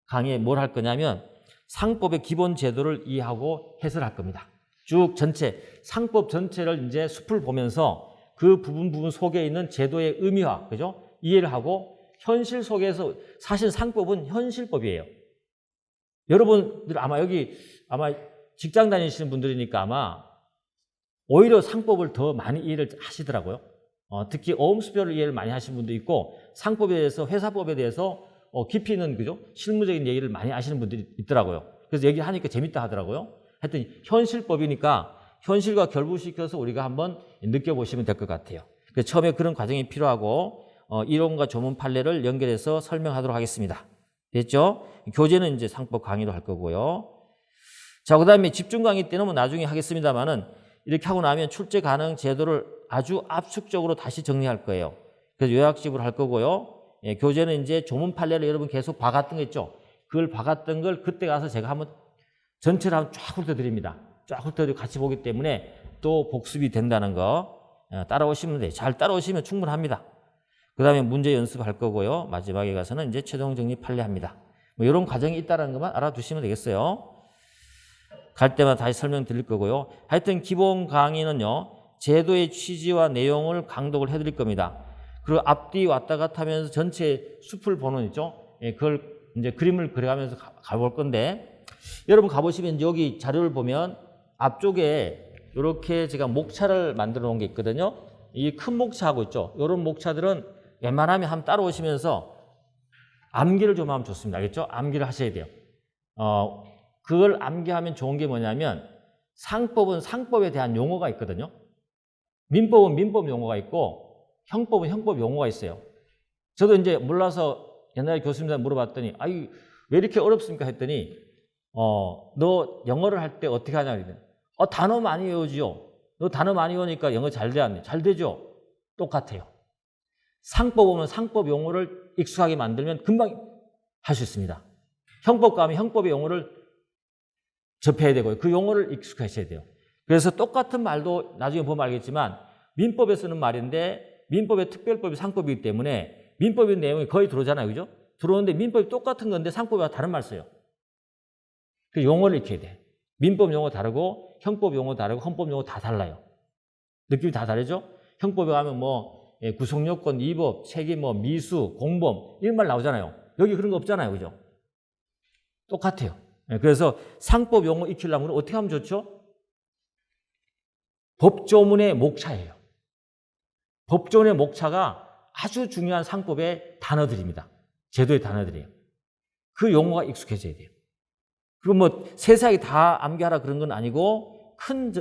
강의에 뭘 할 거냐면 상법의 기본 제도를 이해하고 해설할 겁니다. 쭉 전체 상법 전체를 이제 숲을 보면서 그 부분 속에 있는 제도의 의미화, 그죠? 이해를 하고 현실 속에서 사실 상법은 현실법이에요. 여러분들 아마 여기 직장 다니시는 분들이니까 아마 오히려 상법을 더 많이 이해를 하시더라고요. 특히 어음수별을 이해를 많이 하시는 분도 있고 상법에 대해서 회사법에 대해서 깊이 있는 그죠? 실무적인 얘기를 많이 아시는 분들이 있더라고요. 그래서 얘기하니까 재밌다 하더라고요. 하여튼 현실법이니까 현실과 결부시켜서 우리가 한번 느껴보시면 될 것 같아요. 그래서 처음에 그런 과정이 필요하고 이론과 조문 판례를 연결해서 설명하도록 하겠습니다. 됐죠? 교재는 이제 상법 강의로 할 거고요. 자, 그 다음에 집중 강의 때는 뭐 나중에 하겠습니다만은 이렇게 하고 나면 출제 가능 제도를 아주 압축적으로 다시 정리할 거예요. 그래서 요약식으로 할 거고요. 예, 교재는 이제 조문 판례를 여러분 계속 봐갔던 거 있죠? 그걸 봐갔던 걸 그때 가서 제가 한번 전체를 한번 쫙 훑어드립니다. 쫙 훑어드리고 같이 보기 때문에 또 복습이 된다는 거 따라오시면 돼요. 잘 따라오시면 충분합니다. 그 다음에 문제 연습할 거고요. 마지막에 가서는 이제 최종 정리 판례합니다. 뭐 이런 과정이 있다는 것만 알아두시면 되겠어요. 갈 때마다 다시 설명드릴 거고요. 하여튼 기본 강의는요. 제도의 취지와 내용을 강독을 해드릴 겁니다. 그리고 앞뒤 왔다 갔다 하면서 전체 숲을 보는 있죠. 예, 그걸 이제 그림을 그려가면서 가볼 건데 여러분 가보시면 여기 자료를 보면 앞쪽에 이렇게 제가 목차를 만들어 놓은 게 있거든요. 이 큰 목차하고 있죠. 이런 목차들은 웬만하면 한번 따라오시면서 암기를 좀 하면 좋습니다. 알겠죠? 암기를 하셔야 돼요. 그걸 암기하면 좋은 게 뭐냐면 상법은 상법에 대한 용어가 있거든요. 민법은 민법 용어가 있고 형법은 형법 용어가 있어요. 저도 이제 몰라서 옛날에 교수님한테 물어봤더니 아이 왜 이렇게 어렵습니까 했더니 너 영어를 할 때 어떻게 하냐 그랬더니 단어 많이 외우지요. 너 단어 많이 외우니까 영어 잘 되었네. 잘 되죠? 똑같아요. 상법 오면 상법 용어를 익숙하게 만들면 금방 할 수 있습니다. 형법 가면 형법의 용어를 접해야 되고요. 그 용어를 익숙하셔야 돼요. 그래서 똑같은 말도 나중에 보면 알겠지만 민법에 쓰는 말인데 민법의 특별법이 상법이기 때문에 민법의 내용이 거의 들어오잖아요. 그죠? 들어오는데 민법이 똑같은 건데 상법과 다른 말 써요. 그 용어를 익혀야 돼. 민법 용어 다르고 형법 용어 다르고 헌법 용어 다 달라요. 느낌이 다 다르죠? 형법에 가면 뭐 구속요건, 위법, 책임, 뭐 미수, 공범 이런 말 나오잖아요. 여기 그런 거 없잖아요. 그죠? 똑같아요. 그래서 상법 용어 익히려면 어떻게 하면 좋죠? 법조문의 목차예요. 법조문의 목차가 아주 중요한 상법의 단어들입니다. 제도의 단어들이에요. 그 용어가 익숙해져야 돼요. 그리고 뭐 세세하게 다 암기하라 그런 건 아니고 큰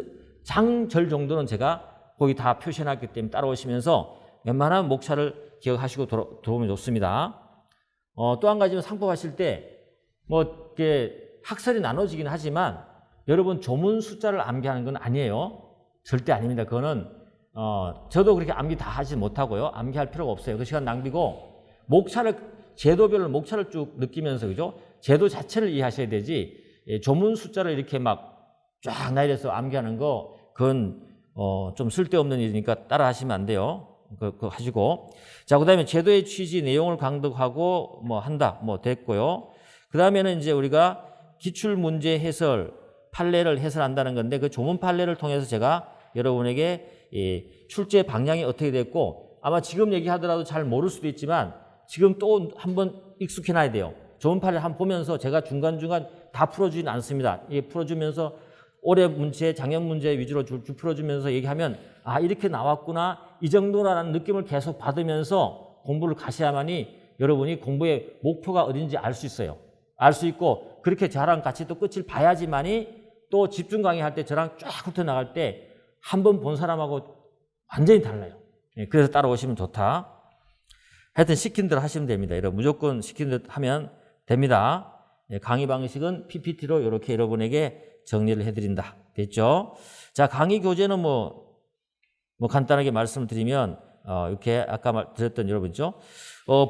장절 정도는 제가 거기 다 표시해놨기 때문에 따라오시면서 웬만한 목차를 기억하시고 들어오면 좋습니다. 또 한 가지는 상법 하실 때 뭐 이렇게 학설이 나눠지긴 하지만 여러분 조문 숫자를 암기하는 건 아니에요. 절대 아닙니다. 그거는 저도 그렇게 암기 다 하지 못하고요. 암기할 필요가 없어요. 그 시간 낭비고 목차를 제도별로 목차를 쭉 느끼면서 그죠? 제도 자체를 이해하셔야 되지 조문 숫자를 이렇게 막 쫙 나열해서 암기하는 거 그건 좀 쓸데없는 일이니까 따라 하시면 안 돼요. 그거 하시고 자 그다음에 제도의 취지 내용을 강독하고 뭐 한다 뭐 됐고요. 그다음에는 이제 우리가 기출 문제 해설 판례를 해설한다는 건데 그 조문 판례를 통해서 제가 여러분에게 출제 방향이 어떻게 됐고 아마 지금 얘기하더라도 잘 모를 수도 있지만 지금 또 한번 익숙해놔야 돼요. 조문파를 한번 보면서 제가 중간중간 다 풀어주진 않습니다. 풀어주면서 올해 문제, 작년 문제 위주로 쭉 풀어주면서 얘기하면 아 이렇게 나왔구나 이 정도라는 느낌을 계속 받으면서 공부를 가셔야만이 여러분이 공부의 목표가 어딘지 알 수 있어요. 알 수 있고 그렇게 저랑 같이 또 끝을 봐야지만이 또 집중 강의할 때 저랑 쫙 훑어나갈 때 한 번 본 사람하고 완전히 달라요. 그래서 따라오시면 좋다. 하여튼 시킨 대로 하시면 됩니다. 여러분 무조건 시킨 대로 하면 됩니다. 강의 방식은 PPT로 이렇게 여러분에게 정리를 해드린다. 됐죠? 자, 강의 교재는 뭐 간단하게 말씀을 드리면 이렇게 아까 드렸던 여러분죠.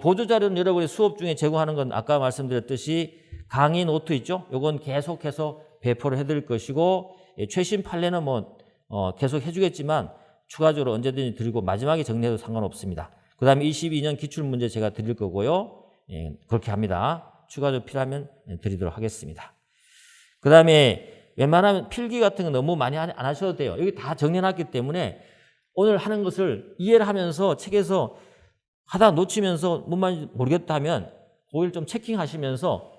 보조자료는 여러분이 수업 중에 제공하는 건 아까 말씀드렸듯이 강의 노트 있죠? 요건 계속해서 배포를 해드릴 것이고 최신 판례는 계속 해주겠지만 추가적으로 언제든지 드리고 마지막에 정리해도 상관없습니다. 그 다음에 22년 기출문제 제가 드릴 거고요. 그렇게 합니다. 추가적으로 필요하면 드리도록 하겠습니다. 그 다음에 웬만하면 필기 같은 거 너무 많이 안 하셔도 돼요. 여기 다 정리해놨기 때문에 오늘 하는 것을 이해를 하면서 책에서 하다가 놓치면서 뭔 말인지 모르겠다 하면 그걸 좀 체킹하시면서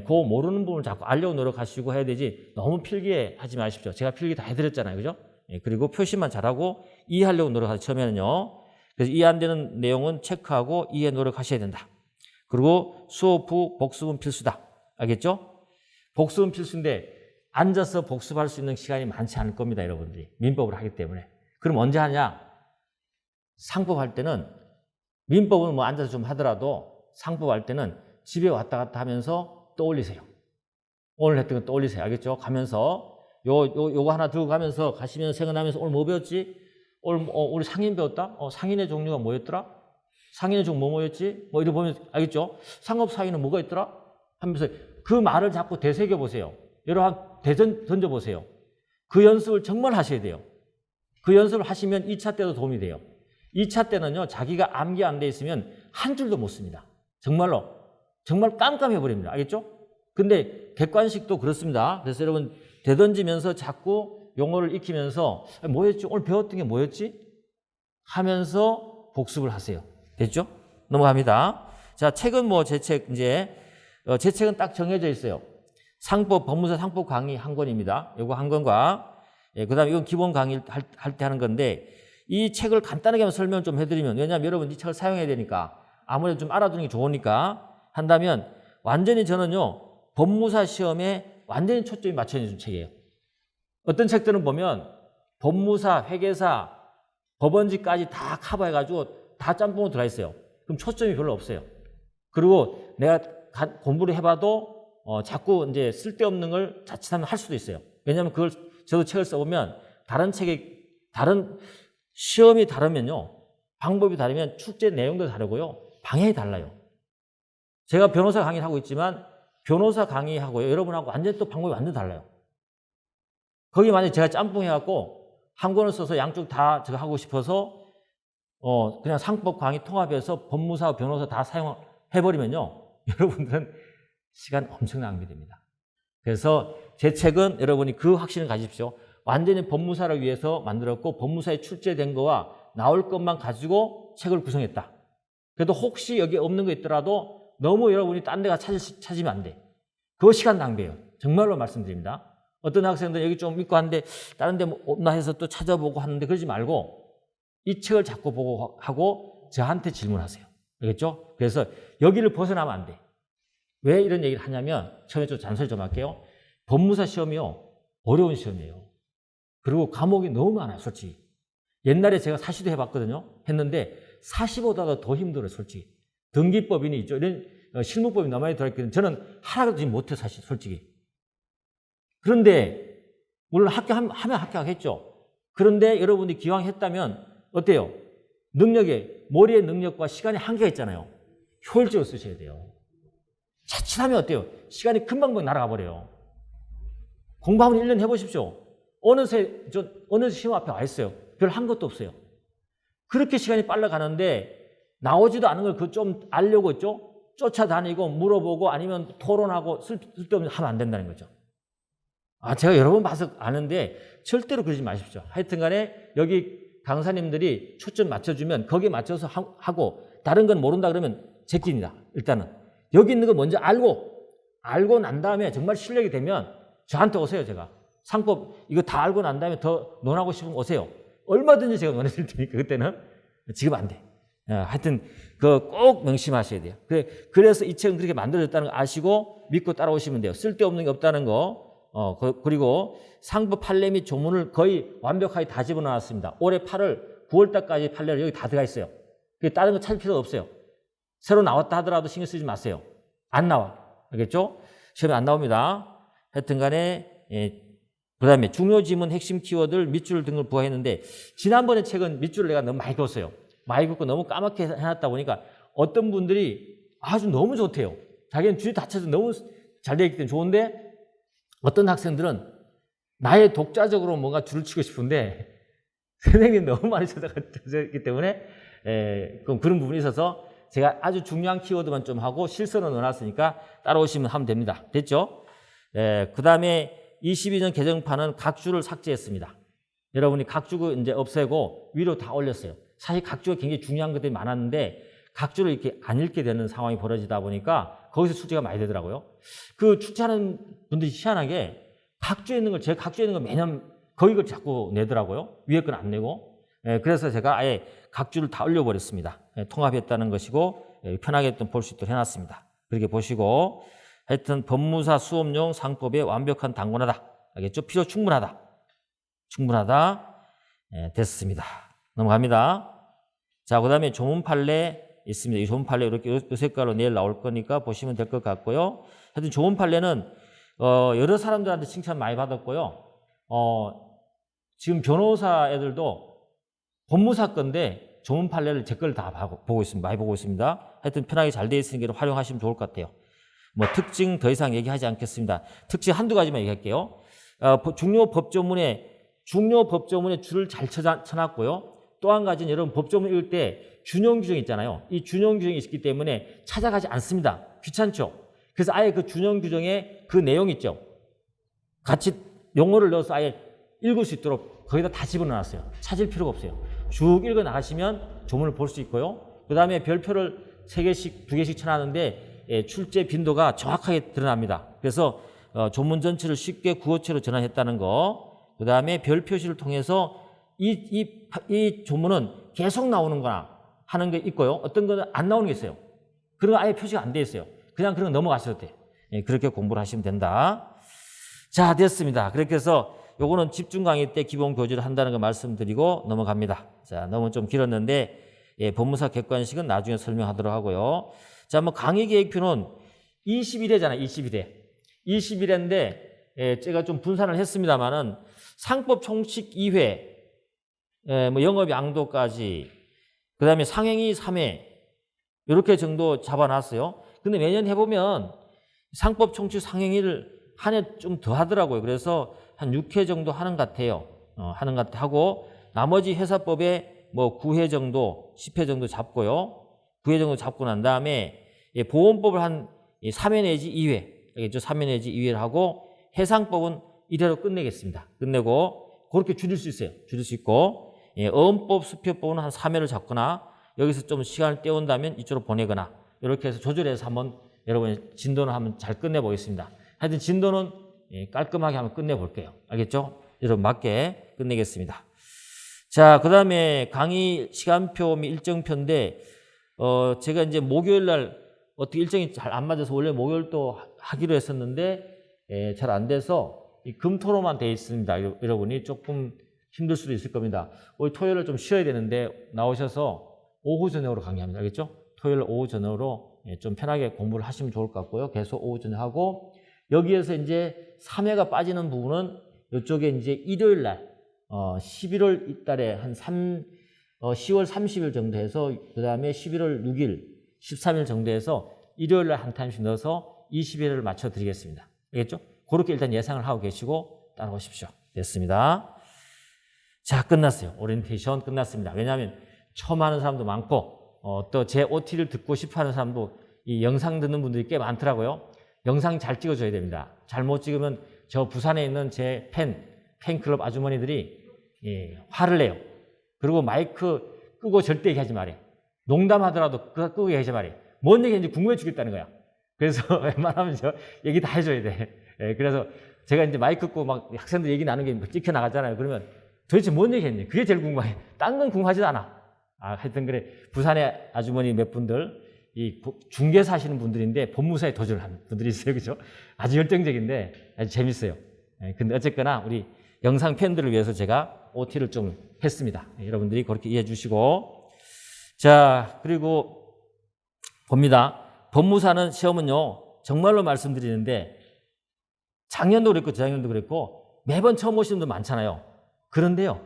그 모르는 부분을 자꾸 알려고 노력하시고 해야 되지 너무 필기에 하지 마십시오. 제가 필기 다 해드렸잖아요. 그죠? 그리고 표시만 잘하고 이해하려고 노력하세요. 처음에는요. 그래서 이해 안 되는 내용은 체크하고 이해 노력하셔야 된다. 그리고 수업 후 복습은 필수다. 알겠죠? 복습은 필수인데 앉아서 복습할 수 있는 시간이 많지 않을 겁니다. 여러분들이. 민법을 하기 때문에. 그럼 언제 하냐? 상법 할 때는 민법은 앉아서 좀 하더라도 상법 할 때는 집에 왔다 갔다 하면서 떠올리세요. 오늘 했던 거 떠올리세요. 알겠죠? 가면서 요거 하나 들고 가면서 가시면서 생각나면서 오늘 뭐 배웠지? 오늘 우리 상인 배웠다? 상인의 종류가 뭐였더라? 상인의 종류 뭐였지? 이렇게 보면 알겠죠? 상업 상인은 뭐가 있더라? 하면서 그 말을 자꾸 되새겨 보세요. 여러분 던져보세요. 그 연습을 정말 하셔야 돼요. 그 연습을 하시면 2차 때도 도움이 돼요. 2차 때는요. 자기가 암기 안 돼 있으면 한 줄도 못 씁니다. 정말로. 정말 깜깜해버립니다. 알겠죠? 근데 객관식도 그렇습니다. 그래서 여러분 되던지면서 자꾸 용어를 익히면서 뭐였지? 오늘 배웠던 게 뭐였지? 하면서 복습을 하세요. 됐죠? 넘어갑니다. 자, 책은 제 책 이제 제 책은 딱 정해져 있어요. 상법, 법무사 상법 강의 한 권입니다. 이거 한 권과 그 다음에 이건 기본 강의 할 때 하는 건데 이 책을 간단하게 설명을 좀 해드리면 왜냐하면 여러분 이 책을 사용해야 되니까 아무래도 좀 알아두는 게 좋으니까 한다면 완전히 저는요 법무사 시험에 완전히 초점이 맞춰진 책이에요. 어떤 책들은 보면 법무사, 회계사, 법원지까지 다 커버해가지고 다 짬뽕으로 들어가 있어요. 그럼 초점이 별로 없어요. 그리고 내가 공부를 해봐도 자꾸 이제 쓸데없는 걸 자칫하면 할 수도 있어요. 왜냐하면 그걸 저도 책을 써보면 다른 시험이 다르면요. 방법이 다르면 출제 내용도 다르고요. 방향이 달라요. 제가 변호사 강의를 하고 있지만 변호사 강의하고요. 여러분하고 완전히 또 방법이 완전 달라요. 거기 만약에 제가 짬뽕 해갖고 한 권을 써서 양쪽 다 제가 하고 싶어서 그냥 상법 강의 통합해서 법무사, 변호사 다 사용해버리면요. 여러분들은 시간 엄청 낭비됩니다. 그래서 제 책은 여러분이 그 확신을 가지십시오. 완전히 법무사를 위해서 만들었고 법무사에 출제된 거와 나올 것만 가지고 책을 구성했다. 그래도 혹시 여기 없는 거 있더라도 너무 여러분이 딴 데가 찾으면 안 돼. 그거 시간 낭비예요. 정말로 말씀드립니다. 어떤 학생들 여기 좀 있고 하는데 다른 데 없나 해서 또 찾아보고 하는데 그러지 말고 이 책을 자꾸 보고 하고 저한테 질문하세요. 알겠죠? 그래서 여기를 벗어나면 안 돼. 왜 이런 얘기를 하냐면 처음에 좀 잔소리 좀 할게요. 법무사 시험이요. 어려운 시험이에요. 그리고 과목이 너무 많아요. 솔직히. 옛날에 제가 사시도 해봤거든요. 했는데 사시보다도 더 힘들어요. 솔직히. 등기법인이 있죠. 이런 실무법이 너무 많이 들어있거든요. 저는 하나도 못해요. 사실 솔직히. 그런데 물론 합격하면 합격하겠죠. 그런데 여러분이 기왕 했다면 어때요? 머리의 능력과 시간의 한계가 있잖아요. 효율적으로 쓰셔야 돼요. 자칫하면 어때요? 시간이 금방 날아가 버려요. 공부 한번 1년 해보십시오. 어느새 시험 앞에 와 있어요. 별 한 것도 없어요. 그렇게 시간이 빨라 가는데 나오지도 않은 걸 그 좀 알려고 쫓아다니고 물어보고 아니면 토론하고 쓸데없는 하면 안 된다는 거죠. 제가 여러 번 봐서 아는데 절대로 그러지 마십시오. 하여튼 간에 여기 강사님들이 초점 맞춰주면 거기에 맞춰서 하고 다른 건 모른다 그러면 제끼니다. 일단은 여기 있는 거 먼저 알고 난 다음에 정말 실력이 되면 저한테 오세요. 제가 상법 이거 다 알고 난 다음에 더 논하고 싶으면 오세요. 얼마든지 제가 논해드릴 테니까 그때는. 지금 안 돼. 하여튼 그거 꼭 명심하셔야 돼요. 그래서 이 책은 그렇게 만들어졌다는 거 아시고 믿고 따라오시면 돼요. 쓸데없는 게 없다는 거. 그리고 상법 판례 및 조문을 거의 완벽하게 다 집어넣었습니다. 올해 8월 9월달까지 판례를 여기 다 들어가 있어요. 다른 거 찾을 필요가 없어요. 새로 나왔다 하더라도 신경 쓰지 마세요. 안 나와. 알겠죠? 시험에 안 나옵니다. 하여튼 간에 그 다음에 중요 지문 핵심 키워드를 밑줄 등을 부과했는데 지난번에 책은 밑줄을 내가 너무 많이 그었어요. 많이 긋고 너무 까맣게 해놨다 보니까 어떤 분들이 아주 너무 좋대요. 자기는 줄이 닫혀서 너무 잘 되어 있기 때문에 좋은데 어떤 학생들은 나의 독자적으로 뭔가 줄을 치고 싶은데 선생님이 너무 많이 찾아갔기 때문에 그런 부분이 있어서 제가 아주 중요한 키워드만 좀 하고 실선을 넣어놨으니까 따라오시면 하면 됩니다. 됐죠? 그 다음에 22년 개정판은 각주를 삭제했습니다. 여러분이 각주 이제 없애고 위로 다 올렸어요. 사실 각주가 굉장히 중요한 것들이 많았는데 각주를 이렇게 안 읽게 되는 상황이 벌어지다 보니까 거기서 숙제가 많이 되더라고요. 그 출제하는 분들이 희한하게 각주에 있는 걸 제가 각주에 있는 걸 매년 거기 걸 자꾸 내더라고요. 위에 건 안 내고. 그래서 제가 아예 각주를 다 올려버렸습니다. 통합했다는 것이고 편하게 볼 수 있도록 해놨습니다. 그렇게 보시고 하여튼 법무사 수업용 상법에 완벽한 단권하다. 알겠죠? 필요 충분하다. 됐습니다. 넘어갑니다. 자, 그 다음에 조문 판례 있습니다. 이 조문 판례 이렇게 이 색깔로 내일 나올 거니까 보시면 될 것 같고요. 하여튼 조문 판례는 여러 사람들한테 칭찬 많이 받았고요. 지금 변호사 애들도 법무사 건데 조문 판례를 제 걸 다 보고 있습니다. 많이 보고 있습니다. 하여튼 편하게 잘 되어 있으니까 활용하시면 좋을 것 같아요. 뭐 특징 더 이상 얘기하지 않겠습니다. 특징 한두 가지만 얘기할게요. 중요 법조문에 줄을 잘 쳐놨고요. 또 한 가지는 여러분 법조문 읽을 때 준용 규정이 있잖아요. 이 준용 규정이 있기 때문에 찾아가지 않습니다. 귀찮죠? 그래서 아예 그 준용 규정에 그 내용 있죠. 같이 용어를 넣어서 아예 읽을 수 있도록 거기다 다 집어넣었어요. 찾을 필요가 없어요. 쭉 읽어 나가시면 조문을 볼 수 있고요. 그 다음에 별표를 3개씩, 2개씩 쳐놨는데 출제 빈도가 정확하게 드러납니다. 그래서 조문 전체를 쉽게 구어체로 전환했다는 거. 그 다음에 별 표시를 통해서 이 조문은 계속 나오는 거나 하는 게 있고요. 어떤 거는 안 나오는 게 있어요. 그런 거 아예 표시가 안 돼 있어요. 그냥 그런 거 넘어가셔도 돼. 그렇게 공부를 하시면 된다. 자, 됐습니다. 그렇게 해서 요거는 집중 강의 때 기본 교재를 한다는 거 말씀드리고 넘어갑니다. 자, 너무 좀 길었는데 법무사 객관식은 나중에 설명하도록 하고요. 자, 뭐 강의 계획표는 21회잖아요. 21회인데 제가 좀 분산을 했습니다만은 상법 총칙 2회, 뭐 영업 양도까지, 그 다음에 상행위 3회 이렇게 정도 잡아놨어요. 근데 매년 해보면 상법 총칙 상행위를 한 해 좀 더 하더라고요. 그래서 한 6회 정도 하는 것 같아요. 하는 것 하고 나머지 회사법에 뭐 9회 정도, 10회 정도 잡고요. 9회 정도 잡고 난 다음에 보험법을 한 3회 내지 2회, 알겠죠? 3회 내지 2회를 하고 해상법은 1회로 끝내겠습니다. 끝내고 그렇게 줄일 수 있어요. 줄일 수 있고 어음법, 수표법은 한 3회를 잡거나 여기서 좀 시간을 때운다면 이쪽으로 보내거나 이렇게 해서 조절해서 한번 여러분 진도는 한번 잘 끝내보겠습니다. 하여튼 진도는 깔끔하게 한번 끝내볼게요. 알겠죠? 여러분 맞게 끝내겠습니다. 자, 그 다음에 강의 시간표 및 일정표인데 제가 이제 목요일 날 어떻게 일정이 잘 안 맞아서 원래 목요일도 하기로 했었는데 잘 안 돼서 이 금토로만 돼 있습니다. 여러분이 조금 힘들 수도 있을 겁니다. 오늘 토요일을 좀 쉬어야 되는데 나오셔서 오후 저녁으로 강의합니다. 알겠죠? 토요일 오후 저녁으로 좀 편하게 공부를 하시면 좋을 것 같고요. 계속 오후 저녁 하고 여기에서 이제 3회가 빠지는 부분은 이쪽에 이제 일요일 날 11월 달에 한 10월 30일 정도 해서 그 다음에 11월 6일, 13일 정도 해서 일요일 날 한 타임씩 넣어서 20일을 맞춰 드리겠습니다. 알겠죠? 그렇게 일단 예상을 하고 계시고 따라오십시오. 됐습니다. 자, 끝났어요. 오리엔테이션 끝났습니다. 왜냐하면 처음 하는 사람도 많고 또 제 OT를 듣고 싶어 하는 사람도 이 영상 듣는 분들이 꽤 많더라고요. 영상 잘 찍어줘야 됩니다. 잘못 찍으면 저 부산에 있는 제 팬클럽 아주머니들이 화를 내요. 그리고 마이크 끄고 절대 얘기하지 말해. 농담하더라도 끄고 얘기하지 말해. 뭔 얘기인지 궁금해 죽겠다는 거야. 그래서 웬만하면 저 얘기 다 해줘야 돼. 예, 그래서 제가 이제 마이크 끄고 막 학생들 얘기 나누는 게 찍혀 나가잖아요. 그러면 도대체 뭔 얘기 했니? 그게 제일 궁금해. 딴 건 궁금하지도 않아. 하여튼 그래. 부산의 아주머니 몇 분들, 이 중개사 하시는 분들인데 법무사에 도전을 하는 분들이 있어요. 그죠? 아주 열정적인데 아주 재밌어요. 예, 근데 어쨌거나 우리 영상 팬들을 위해서 제가 OT를 좀 했습니다. 예, 여러분들이 그렇게 이해해 주시고. 자, 그리고 봅니다. 법무사는 시험은요, 정말로 말씀드리는데 작년도 그랬고 재작년도 그랬고 매번 처음 오시는 분들 많잖아요. 그런데요,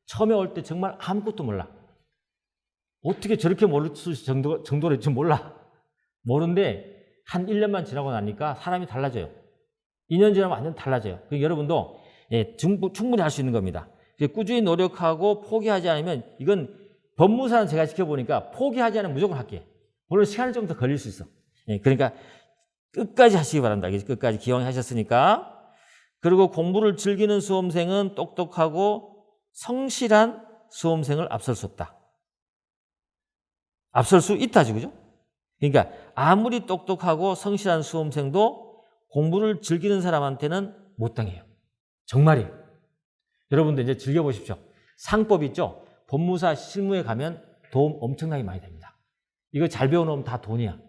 처음에 올 때 정말 아무것도 몰라. 어떻게 저렇게 모를 정도로 좀 몰라. 모르는데 한 1년만 지나고 나니까 사람이 달라져요. 2년 지나면 완전 달라져요. 여러분도 예, 충분히 할 수 있는 겁니다. 꾸준히 노력하고 포기하지 않으면, 이건 법무사는 제가 지켜보니까 포기하지 않으면 무조건 할게요. 물론 시간이 좀 더 걸릴 수 있어. 예, 그러니까 끝까지 하시기 바랍니다. 끝까지 기왕하셨으니까. 그리고 공부를 즐기는 수험생은 똑똑하고 성실한 수험생을 앞설 수 없다. 앞설 수 있다지, 그죠? 그러니까 아무리 똑똑하고 성실한 수험생도 공부를 즐기는 사람한테는 못 당해요. 정말이에요. 여러분들 이제 즐겨보십시오. 상법 있죠? 법무사 실무에 가면 도움 엄청나게 많이 됩니다. 이거 잘 배워놓으면 다 돈이야.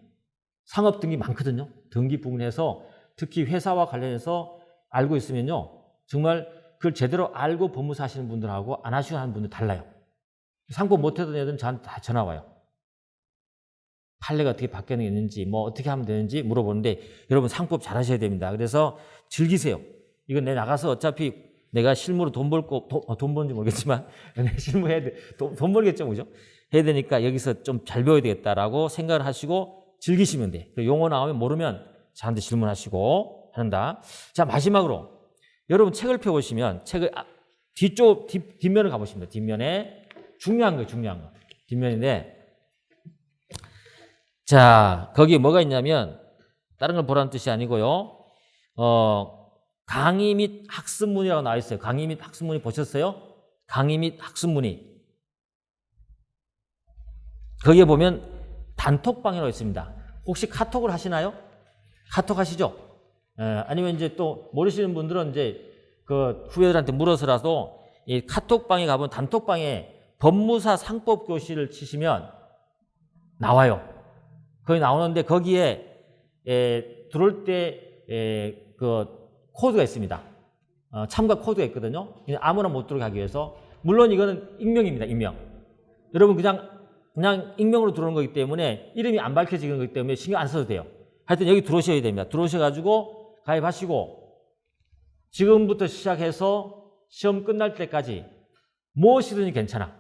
상업 등기 많거든요. 등기 부분에서 특히 회사와 관련해서 알고 있으면요, 정말 그걸 제대로 알고 법무사 하시는 분들하고 안 하시고 하는 분들 달라요. 상법 못하던 애들은 저한테 다 전화 와요. 판례가 어떻게 바뀌었는지, 뭐 어떻게 하면 되는지 물어보는데, 여러분 상법 잘 하셔야 됩니다. 그래서 즐기세요. 이건 내 나가서 어차피 내가 실무로 돈 번지 모르겠지만 실무해야 돼. 돈 벌겠죠, 그죠? 해야 되니까 여기서 좀 잘 배워야 되겠다라고 생각을 하시고 즐기시면 돼. 용어 나오면 모르면 저한테 질문하시고 한다. 자, 마지막으로 여러분 책을 펴보시면 책을 뒷면을 가보십니다. 뒷면에 중요한 거예요, 중요한 거. 뒷면인데, 자, 거기에 뭐가 있냐면 다른 걸 보라는 뜻이 아니고요. 강의 및 학습문이라고 나와 있어요. 강의 및 학습문이 보셨어요? 강의 및 학습문이. 거기에 보면 단톡방이라고 있습니다. 혹시 카톡을 하시나요? 카톡 하시죠? 아니면 이제 또 모르시는 분들은 이제 그 후배들한테 물어서라도 이 카톡방에 가보면 단톡방에 법무사 상법 교실을 치시면 나와요. 거기 나오는데 거기에 들어올 때 그 코드가 있습니다. 참가 코드가 있거든요. 아무나 못 들어가게 하기 위해서. 물론 이거는 익명입니다. 익명. 여러분 그냥 익명으로 들어오는 거기 때문에 이름이 안 밝혀지는 거기 때문에 신경 안 써도 돼요. 하여튼 여기 들어오셔야 됩니다. 들어오셔가지고 가입하시고 지금부터 시작해서 시험 끝날 때까지 무엇이든지 괜찮아.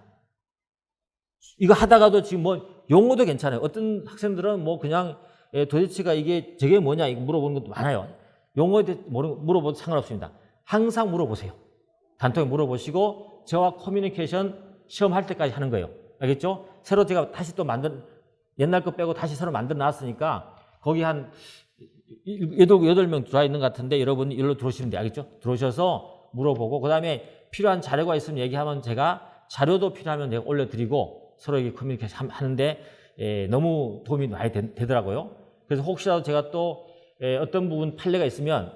이거 하다가도 지금 뭐 용어도 괜찮아요. 어떤 학생들은 뭐 그냥 도대체가 이게 저게 뭐냐 이거 물어보는 것도 많아요. 용어에 대해 물어봐도 상관없습니다. 항상 물어보세요. 단톡에 물어보시고 저와 커뮤니케이션 시험할 때까지 하는 거예요. 알겠죠? 새로 제가 다시 또 옛날 거 빼고 다시 새로 만들어 놨으니까 거기 한 8명 들어와 있는 것 같은데 여러분이 일로 들어오시면 돼요. 알겠죠? 들어오셔서 물어보고 그 다음에 필요한 자료가 있으면 얘기하면 제가 자료도 필요하면 내가 올려드리고 서로에게 커뮤니케이션 하는데 너무 도움이 많이 되더라고요. 그래서 혹시라도 제가 또 어떤 부분 판례가 있으면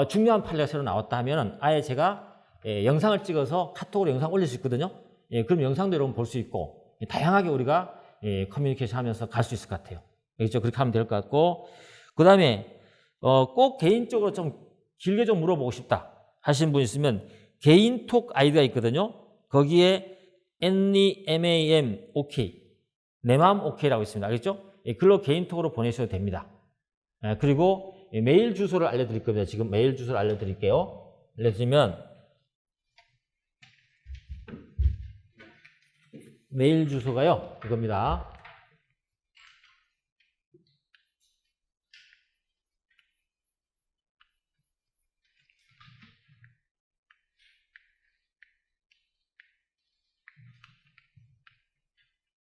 중요한 판례가 새로 나왔다 하면 아예 제가 영상을 찍어서 카톡으로 영상 올릴 수 있거든요. 그럼 영상도 여러분 볼 수 있고 다양하게 우리가 커뮤니케이션 하면서 갈 수 있을 것 같아요. 알겠죠? 그렇게 하면 될 것 같고 그 다음에 꼭 개인적으로 좀 길게 좀 물어보고 싶다 하신 분 있으면 개인톡 아이디가 있거든요. 거기에 NEMAM OK 내 마음 OK라고 있습니다. 알겠죠? 글로 개인톡으로 보내셔도 됩니다. 그리고 메일 주소를 알려드릴 겁니다. 지금 메일 주소를 알려드릴게요. 알려드리면 메일 주소가요. 이겁니다.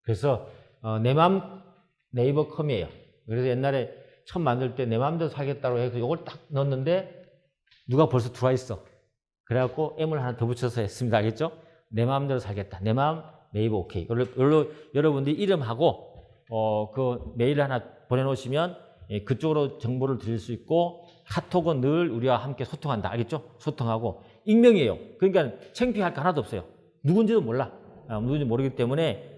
그래서 내맘 네이버컴이에요. 그래서 옛날에 처음 만들 때 내 마음대로 살겠다고 해서 이걸 딱 넣었는데 누가 벌써 들어와 있어. 그래갖고 M을 하나 더 붙여서 했습니다. 알겠죠? 내 마음대로 살겠다. 내 마음 네이버 오케이. 여러분들이 이름하고 그 메일 하나 보내놓으시면 그쪽으로 정보를 드릴 수 있고 카톡은 늘 우리와 함께 소통한다. 알겠죠? 소통하고 익명이에요. 그러니까 창피할 거 하나도 없어요. 누군지도 몰라. 누군지 모르기 때문에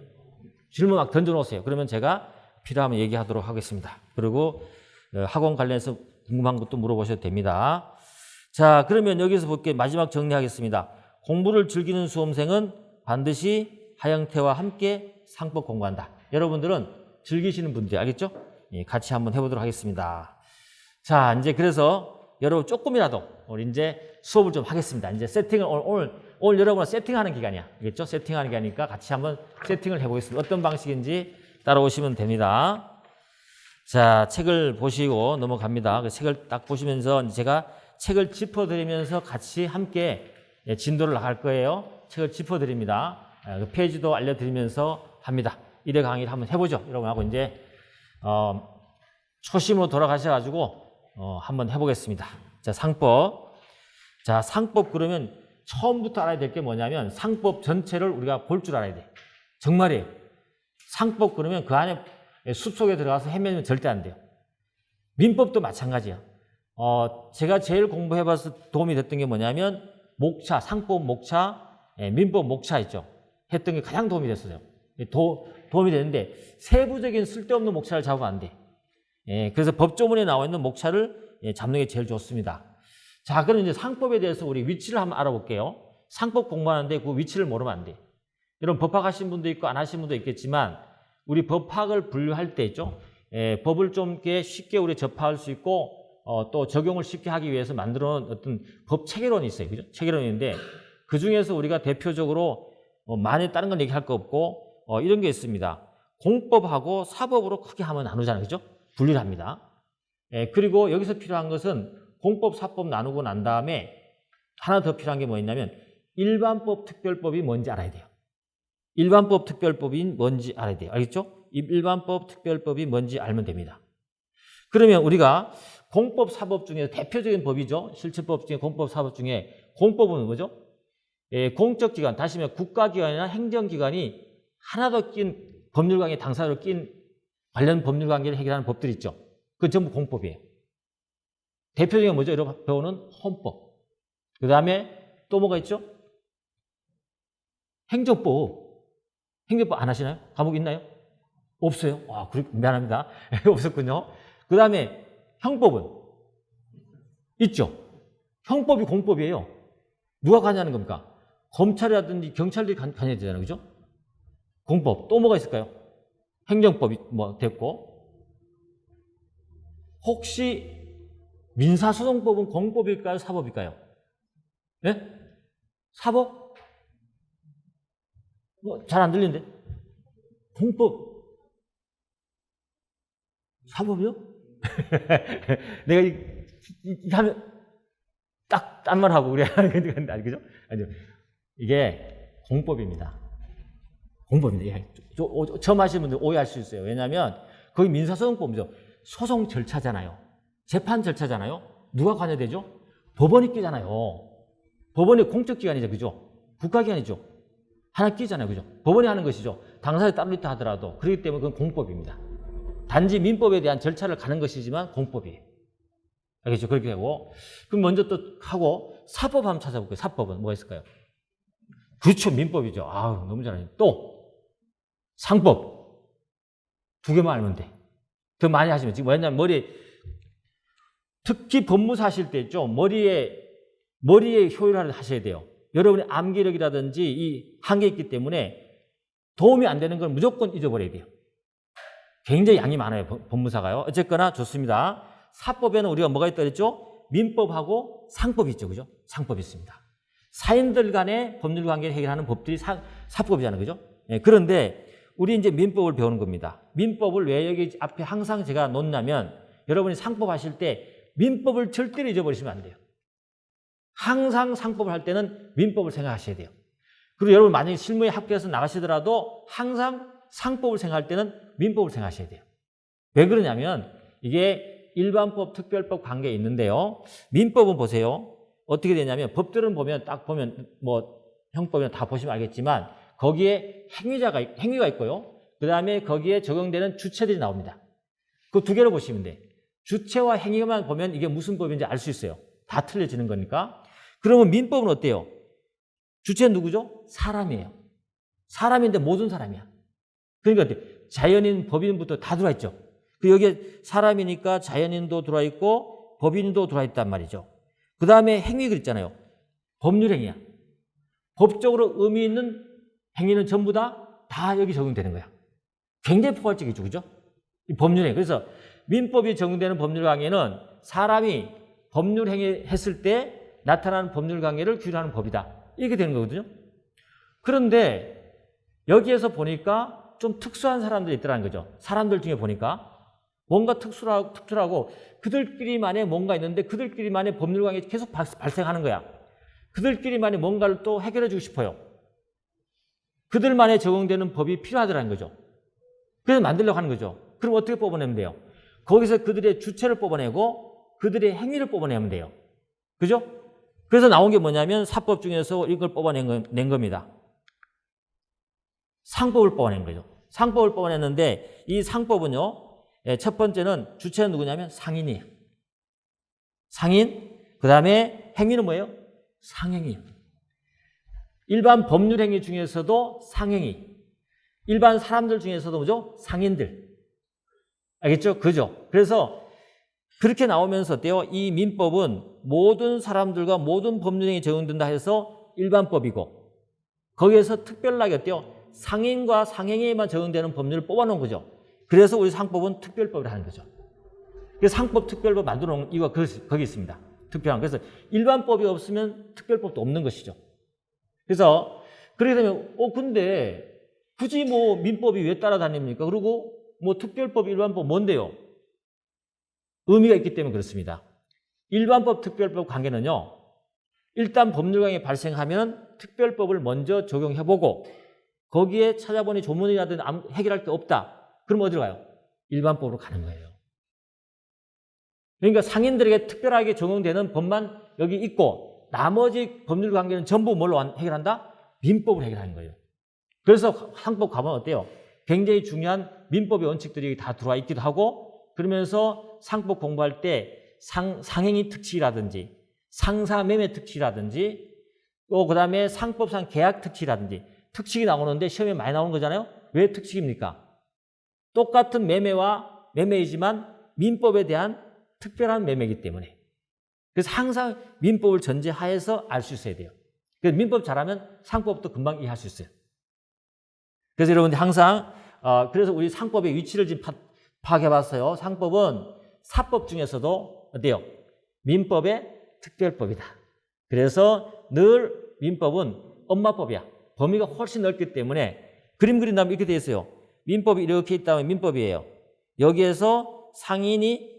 질문 막 던져놓으세요. 그러면 제가 필요하면 얘기하도록 하겠습니다. 그리고 학원 관련해서 궁금한 것도 물어보셔도 됩니다. 자, 그러면 여기서 볼게요. 마지막 정리하겠습니다. 공부를 즐기는 수험생은 반드시 하영태와 함께 상법 공부한다. 여러분들은 즐기시는 분들 알겠죠? 예, 같이 한번 해보도록 하겠습니다. 자, 이제 그래서 여러분 조금이라도 우리 이제 수업을 좀 하겠습니다. 이제 세팅을 오늘 여러분은 세팅하는 기간이야. 알겠죠? 세팅하는 기간이니까 같이 한번 세팅을 해보겠습니다. 어떤 방식인지 따라오시면 됩니다. 자, 책을 보시고 넘어갑니다. 그 책을 딱 보시면서 제가 책을 짚어드리면서 같이 함께 진도를 나갈 거예요. 책을 짚어드립니다. 그 페이지도 알려드리면서 합니다. 1회 강의를 한번 해보죠. 여러분하고 이제 초심으로 돌아가셔가지고 한번 해보겠습니다. 자, 상법. 자, 상법 그러면 처음부터 알아야 될 게 뭐냐면 상법 전체를 우리가 볼 줄 알아야 돼. 정말이에요. 상법 그러면 그 안에 숲속에 들어가서 헤매면 절대 안 돼요. 민법도 마찬가지야. 제가 제일 공부해봐서 도움이 됐던 게 뭐냐면 목차, 상법 목차, 민법 목차 있죠. 했던 게 가장 도움이 됐어요. 도움이 되는데 세부적인 쓸데없는 목차를 잡으면 안 돼. 그래서 법조문에 나와 있는 목차를 잡는 게 제일 좋습니다. 자, 그럼 이제 상법에 대해서 우리 위치를 한번 알아볼게요. 상법 공부하는데 그 위치를 모르면 안 돼. 여러분 법학 하신 분도 있고 안 하신 분도 있겠지만 우리 법학을 분류할 때 있죠. 법을 좀 이렇게 쉽게 우리 접할 수 있고 또 적용을 쉽게 하기 위해서 만들어 놓은 어떤 법 체계론이 있어요. 그죠? 체계론인데 그 중에서 우리가 대표적으로 많이 다른 건 얘기할 거 없고 이런 게 있습니다. 공법하고 사법으로 크게 한번 나누잖아요. 그죠? 분리를 합니다. 그리고 여기서 필요한 것은 공법, 사법 나누고 난 다음에 하나 더 필요한 게 뭐 있냐면 일반법, 특별법이 뭔지 알아야 돼요. 일반법, 특별법이 뭔지 알아야 돼요. 알겠죠? 일반법, 특별법이 뭔지 알면 됩니다. 그러면 우리가 공법, 사법 중에 대표적인 법이죠. 실체법 중에 공법, 사법 중에 공법은 뭐죠? 공적기관, 다시 말해 국가기관이나 행정기관이 하나도 낀 법률관계 당사자로 낀 관련 법률관계를 해결하는 법들이 있죠. 그건 전부 공법이에요. 대표적인 게 뭐죠? 여러분 배우는 헌법. 그 다음에 또 뭐가 있죠? 행정법. 행정법 안 하시나요? 과목 있나요? 없어요. 미안합니다. 없었군요. 그 다음에 형법은 있죠. 형법이 공법이에요. 누가 관여하는 겁니까? 검찰이라든지 경찰들이 관여해야 되잖아요. 그죠? 공법. 또 뭐가 있을까요? 행정법이 뭐 됐고. 혹시 민사소송법은 공법일까요? 사법일까요? 네? 사법? 잘 안 들리는데? 공법. 사법이요? 내가 이 하면 딱 딴 말 하고 우리 하는 건데, 아니, 그죠? 아니요. 이게 공법입니다. 공법입니다. 처음 하시는 분들 오해할 수 있어요. 왜냐하면 거기 민사소송법이죠. 소송 절차잖아요. 재판 절차잖아요. 누가 관여되죠? 법원이 끼잖아요. 법원이 공적기관이죠. 그죠? 국가기관이죠. 하나 끼잖아요. 그죠? 법원이 하는 것이죠. 당사자 따로 있다 하더라도. 그렇기 때문에 그건 공법입니다. 단지 민법에 대한 절차를 가는 것이지만 공법이에요. 알겠죠? 그렇게 하고. 그럼 먼저 또 하고 사법 한번 찾아볼게요. 사법은 뭐가 있을까요? 그렇죠. 민법이죠. 아우, 너무 잘하네요. 또 상법. 2개만 알면 돼. 더 많이 하시면 지금 왜냐면 특히 법무사 하실 때 있죠. 머리에 효율화를 하셔야 돼요. 여러분의 암기력이라든지 이 한계 있기 때문에 도움이 안 되는 건 무조건 잊어버려야 돼요. 굉장히 양이 많아요. 법무사가요. 어쨌거나 좋습니다. 사법에는 우리가 뭐가 있다 그랬죠? 민법하고 상법이 있죠. 그죠? 상법이 있습니다. 사인들 간의 법률 관계를 해결하는 법들이 사법이잖아요. 그죠? 그런데 우리 이제 민법을 배우는 겁니다. 민법을 왜 여기 앞에 항상 제가 놓냐면 여러분이 상법 하실 때 민법을 절대로 잊어버리시면 안 돼요. 항상 상법을 할 때는 민법을 생각하셔야 돼요. 그리고 여러분 만약에 실무에 합격해서 나가시더라도 항상 상법을 생각할 때는 민법을 생각하셔야 돼요. 왜 그러냐면 이게 일반법, 특별법 관계에 있는데요. 민법은 보세요. 어떻게 되냐면 법들은 보면 딱 보면 뭐 형법이나 다 보시면 알겠지만 거기에 행위가 있고요. 그 다음에 거기에 적용되는 주체들이 나옵니다. 그 두 개로 보시면 돼. 주체와 행위만 보면 이게 무슨 법인지 알 수 있어요. 다 틀려지는 거니까. 그러면 민법은 어때요? 주체는 누구죠? 사람이에요. 사람인데 모든 사람이야. 그러니까 자연인, 법인부터 다 들어와 있죠. 그 여기에 사람이니까 자연인도 들어와 있고 법인도 들어와 있단 말이죠. 그 다음에 행위가 있잖아요. 법률 행위야. 법적으로 의미 있는 행위는 전부 다 여기 적용되는 거야. 굉장히 포괄적이죠. 그죠? 이 법률 행위. 그래서 민법이 적용되는 법률 관계는 사람이 법률 행위 했을 때 나타나는 법률 관계를 규율하는 법이다. 이렇게 되는 거거든요. 그런데 여기에서 보니까 좀 특수한 사람들이 있더라는 거죠. 사람들 중에 보니까 뭔가 특출하고 그들끼리만의 뭔가 있는데 그들끼리만의 법률 관계가 계속 발생하는 거야. 그들끼리만의 뭔가를 또 해결해 주고 싶어요. 그들만의 적용되는 법이 필요하더라는 거죠. 그래서 만들려고 하는 거죠. 그럼 어떻게 뽑아내면 돼요? 거기서 그들의 주체를 뽑아내고 그들의 행위를 뽑아내면 돼요. 그죠? 그래서 나온 게 뭐냐면 사법 중에서 이걸 뽑아낸 겁니다. 상법을 뽑아낸 거죠. 상법을 뽑아냈는데 이 상법은요. 첫 번째는 주체는 누구냐면 상인이에요. 상인. 그 다음에 행위는 뭐예요? 상행이에요. 일반 법률 행위 중에서도 상행위. 일반 사람들 중에서도 뭐죠? 상인들. 알겠죠? 그죠? 그래서 그렇게 나오면서 어때요? 이 민법은 모든 사람들과 모든 법률행위 적용된다 해서 일반법이고 거기에서 특별하게 어때요? 상인과 상행위에만 적용되는 법률을 뽑아놓은 거죠. 그래서 우리 상법은 특별법을 하는 거죠. 그래서 상법 특별법 만들어 놓은 이유가 거기 있습니다. 특별한. 그래서 일반법이 없으면 특별법도 없는 것이죠. 그래서 그렇게 되면 근데 굳이 뭐 민법이 왜 따라다닙니까? 그리고 뭐 특별법, 일반법 뭔데요? 의미가 있기 때문에 그렇습니다. 일반법, 특별법 관계는요. 일단 법률강이 발생하면 특별법을 먼저 적용해보고 거기에 찾아보니 조문이라든지 해결할 게 없다. 그럼 어디로 가요? 일반법으로 가는 거예요. 그러니까 상인들에게 특별하게 적용되는 법만 여기 있고 나머지 법률 관계는 전부 뭘로 해결한다? 민법으로 해결하는 거예요. 그래서 상법 가보면 어때요? 굉장히 중요한 민법의 원칙들이 다 들어와 있기도 하고 그러면서 상법 공부할 때 상행위 특칙이라든지 상사매매 특칙이라든지 또 그다음에 상법상 계약 특칙이라든지 특칙이 나오는데 시험에 많이 나오는 거잖아요. 왜 특칙입니까? 똑같은 매매와 매매이지만 민법에 대한 특별한 매매이기 때문에 그래서 항상 민법을 전제하에서 알 수 있어야 돼요. 그래서 민법 잘하면 상법도 금방 이해할 수 있어요. 그래서 여러분들 항상 그래서 우리 상법의 위치를 지금 파악해봤어요. 상법은 사법 중에서도 어때요? 민법의 특별법이다. 그래서 늘 민법은 엄마법이야. 범위가 훨씬 넓기 때문에 그림 그린다면 이렇게 되어 있어요. 민법이 이렇게 있다면 민법이에요. 여기에서 상인이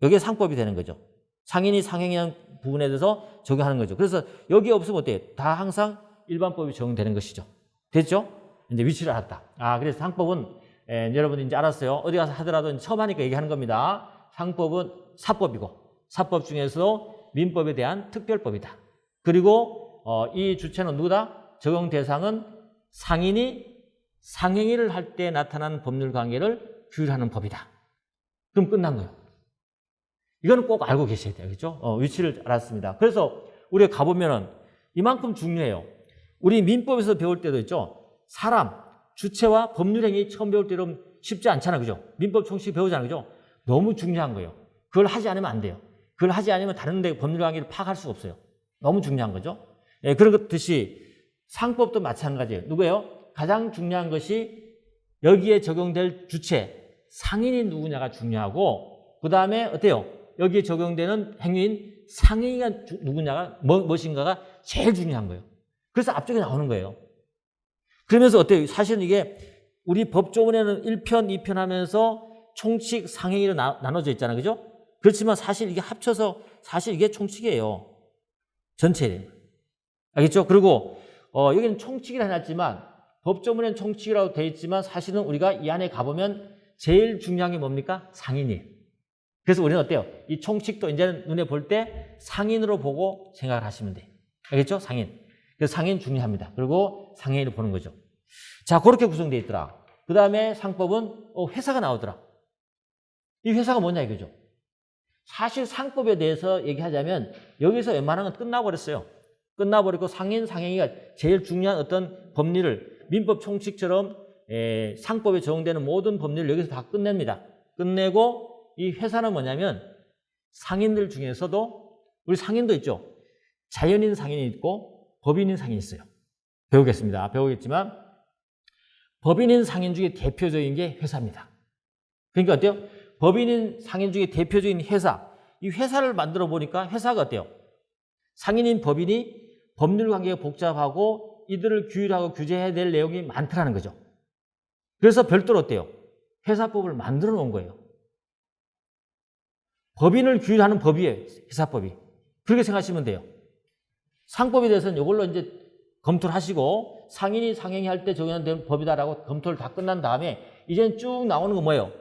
여기에 상법이 되는 거죠. 상인이 상행이라는 부분에 대해서 적용하는 거죠. 그래서 여기 없으면 어때요? 다 항상 일반법이 적용되는 것이죠. 됐죠? 이제 위치를 알았다. 그래서 상법은 여러분이 이제 알았어요. 어디 가서 하더라도 처음 하니까 얘기하는 겁니다. 상법은 사법이고 사법 중에서도 민법에 대한 특별법이다. 그리고 이 주체는 누구다? 적용 대상은 상인이 상행위를 할 때 나타나는 법률 관계를 규율하는 법이다. 그럼 끝난 거예요. 이거는 꼭 알고 계셔야 돼요. 그렇죠? 위치를 알았습니다. 그래서 우리가 가보면은 이만큼 중요해요. 우리 민법에서 배울 때도 있죠. 사람, 주체와 법률행위 처음 배울 때는 쉽지 않잖아요. 그죠? 민법 총칙 배우잖아요. 그죠? 너무 중요한 거예요. 그걸 하지 않으면 안 돼요. 그걸 하지 않으면 다른 데 법률 관계를 파악할 수가 없어요. 너무 중요한 거죠. 그런 듯이 상법도 마찬가지예요. 누구예요? 가장 중요한 것이 여기에 적용될 주체, 상인이 누구냐가 중요하고 그 다음에 어때요? 여기에 적용되는 행위인 상인이가 누구냐가 무엇인가가 제일 중요한 거예요. 그래서 앞쪽에 나오는 거예요. 그러면서 어때요? 사실은 이게 우리 법조문에는 1편, 2편 하면서 총칙, 상행위로 나눠져 있잖아요. 그죠? 그렇지만 사실 이게 합쳐서 사실 이게 총칙이에요. 전체에. 알겠죠? 그리고 여기는 총칙이라 해놨지만 법조문에는 총칙이라고 되어 있지만 사실은 우리가 이 안에 가보면 제일 중요한 게 뭡니까? 상인이에요. 그래서 우리는 어때요? 이 총칙도 이제는 눈에 볼 때 상인으로 보고 생각을 하시면 돼요. 알겠죠? 상인. 그래서 상해인 중요합니다. 그리고 상해인을 보는 거죠. 자, 그렇게 구성되어 있더라. 그 다음에 상법은 회사가 나오더라. 이 회사가 뭐냐 이거죠. 사실 상법에 대해서 얘기하자면 여기서 웬만한 건 끝나버렸어요. 끝나버리고 상인, 상행위가 제일 중요한 어떤 법리를 민법 총칙처럼 상법에 적용되는 모든 법리를 여기서 다 끝냅니다. 끝내고 이 회사는 뭐냐면 상인들 중에서도 우리 상인도 있죠. 자연인 상인이 있고 법인인 상인이 있어요. 배우겠습니다. 배우겠지만 법인인 상인 중에 대표적인 게 회사입니다. 그러니까 어때요? 법인인 상인 중에 대표적인 회사. 이 회사를 만들어 보니까 회사가 어때요? 상인인 법인이 법률 관계가 복잡하고 이들을 규율하고 규제해야 될 내용이 많더라는 거죠. 그래서 별도로 어때요? 회사법을 만들어 놓은 거예요. 법인을 규율하는 법이에요. 회사법이. 그렇게 생각하시면 돼요. 상법에 대해서는 이걸로 이제 검토를 하시고 상인이 상행위 할 때 적용되는 법이다라고 검토를 다 끝난 다음에 이제는 쭉 나오는 건 뭐예요?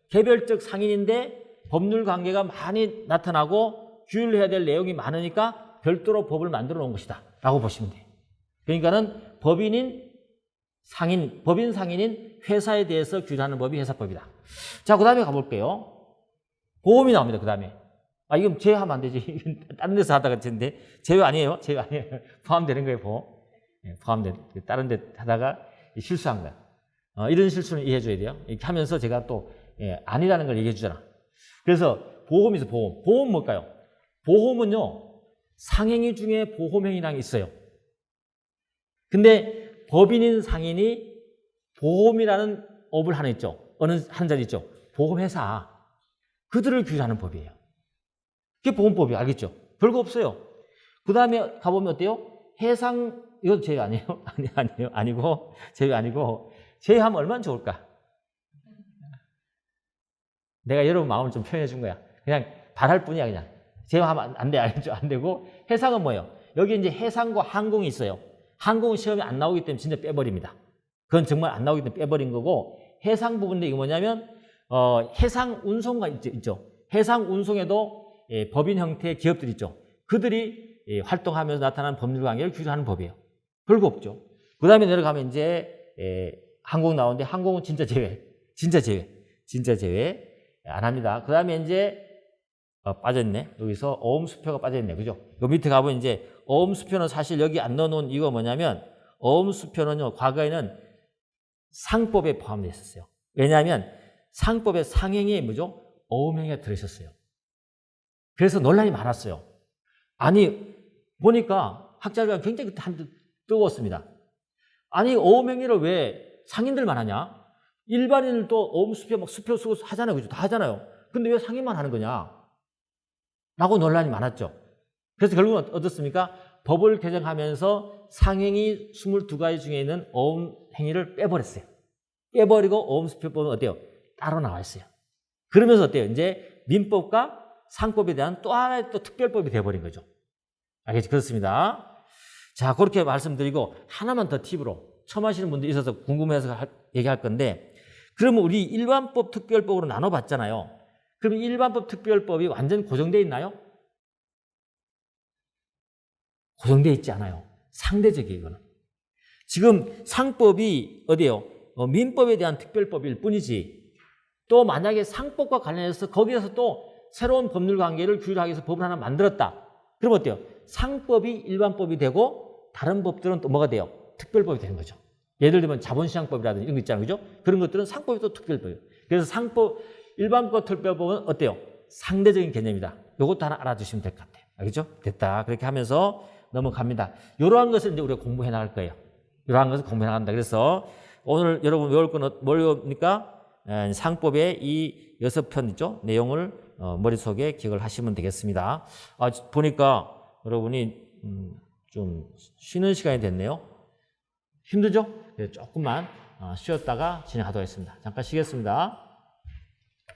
개별적 상인인데 법률 관계가 많이 나타나고 규율해야 될 내용이 많으니까 별도로 법을 만들어 놓은 것이다 라고 보시면 돼요. 그러니까는 법인 상인인 회사에 대해서 규율하는 법이 회사법이다. 자, 그 다음에 가볼게요. 보험이 나옵니다. 그 다음에. 이건 제외하면 안 되지. 다른 데서 하다가 했는데 제외 아니에요. 제외 아니에요. 포함되는 거예요. 보험. 포함된. 다른 데 하다가 실수한 거야. 이런 실수는 이해해 줘야 돼요. 이렇게 하면서 제가 또 아니라는 걸 얘기해 주잖아. 그래서 보험이죠. 보험. 보험 뭘까요? 보험은요. 상행위 중에 보험행위라는 게 있어요. 근데 법인인 상인이 보험이라는 업을 하나 있죠. 하는 자리 있죠. 보험회사. 그들을 규율하는 법이에요. 그게 보험법이에요. 알겠죠? 별거 없어요. 그 다음에 가보면 어때요? 이건 제외 아니에요? 아니고, 제외 아니고, 제외하면 얼마나 좋을까? 내가 여러분 마음을 좀 표현해 준 거야. 그냥 바랄 뿐이야, 그냥. 제외하면 안 돼, 알죠? 안 되고. 해상은 뭐예요? 여기 이제 해상과 항공이 있어요. 항공은 시험에 안 나오기 때문에 진짜 빼버립니다. 그건 정말 안 나오기 때문에 빼버린 거고, 해상 부분인데 이게 뭐냐면, 해상 운송가 있죠. 해상 운송에도 법인 형태의 기업들이 있죠. 그들이 활동하면서 나타나는 법률 관계를 규율하는 법이에요. 별거 없죠. 그 다음에 내려가면 이제 항공 나오는데 항공은 진짜 제외. 진짜 제외. 안 합니다. 그 다음에 이제 빠졌네. 여기서 어음수표가 빠져있네. 그죠? 요 밑에 가보면 이제 어음수표는 사실 여기 안 넣어놓은 이유가 뭐냐면 어음수표는요. 과거에는 상법에 포함되어 있었어요. 왜냐하면 상법의 상행위에 뭐죠? 어음행위가 들어있었어요. 그래서 논란이 많았어요. 아니 보니까 학자들과 굉장히 뜨거웠습니다. 아니 어음행위를 왜 상인들만 하냐? 일반인들도 어음수표 막 수표 쓰고 하잖아요. 그죠? 다 하잖아요. 근데 왜 상인만 하는 거냐? 라고 논란이 많았죠. 그래서 결국은 어떻습니까? 법을 개정하면서 상행위 22가지 중에 있는 어음행위를 빼버렸어요. 빼버리고 어음수표법은 어때요? 따로 나와 있어요. 그러면서 어때요? 이제 민법과 상법에 대한 또 하나의 또 특별법이 되어버린 거죠. 알겠죠? 그렇습니다. 자, 그렇게 말씀드리고 하나만 더 팁으로 처음 하시는 분들이 있어서 궁금해서 얘기할 건데 그러면 우리 일반법, 특별법으로 나눠봤잖아요. 그럼 일반법, 특별법이 완전 고정되어 있나요? 고정되어 있지 않아요. 상대적이에요, 이거는. 지금 상법이 어디예요? 민법에 대한 특별법일 뿐이지 또 만약에 상법과 관련해서 거기에서 또 새로운 법률 관계를 규율하기 위해서 법을 하나 만들었다. 그럼 어때요? 상법이 일반법이 되고 다른 법들은 또 뭐가 돼요? 특별법이 되는 거죠. 예를 들면 자본시장법이라든지 이런 거 있잖아요. 그죠? 그런 것들은 상법이 또 특별법이에요. 그래서 일반법, 특별법은 어때요? 상대적인 개념이다. 이것도 하나 알아두시면 될 것 같아요. 알겠죠? 됐다. 그렇게 하면서 넘어갑니다. 이러한 것을 이제 우리가 공부해 나갈 거예요. 이러한 것을 공부해 나간다. 그래서 오늘 여러분 외울 건 뭘 외웁니까? 상법의 이 6편 있죠? 내용을 머릿속에 기억을 하시면 되겠습니다. 보니까 여러분이 좀 쉬는 시간이 됐네요. 힘들죠? 조금만 쉬었다가 진행하도록 하겠습니다. 잠깐 쉬겠습니다.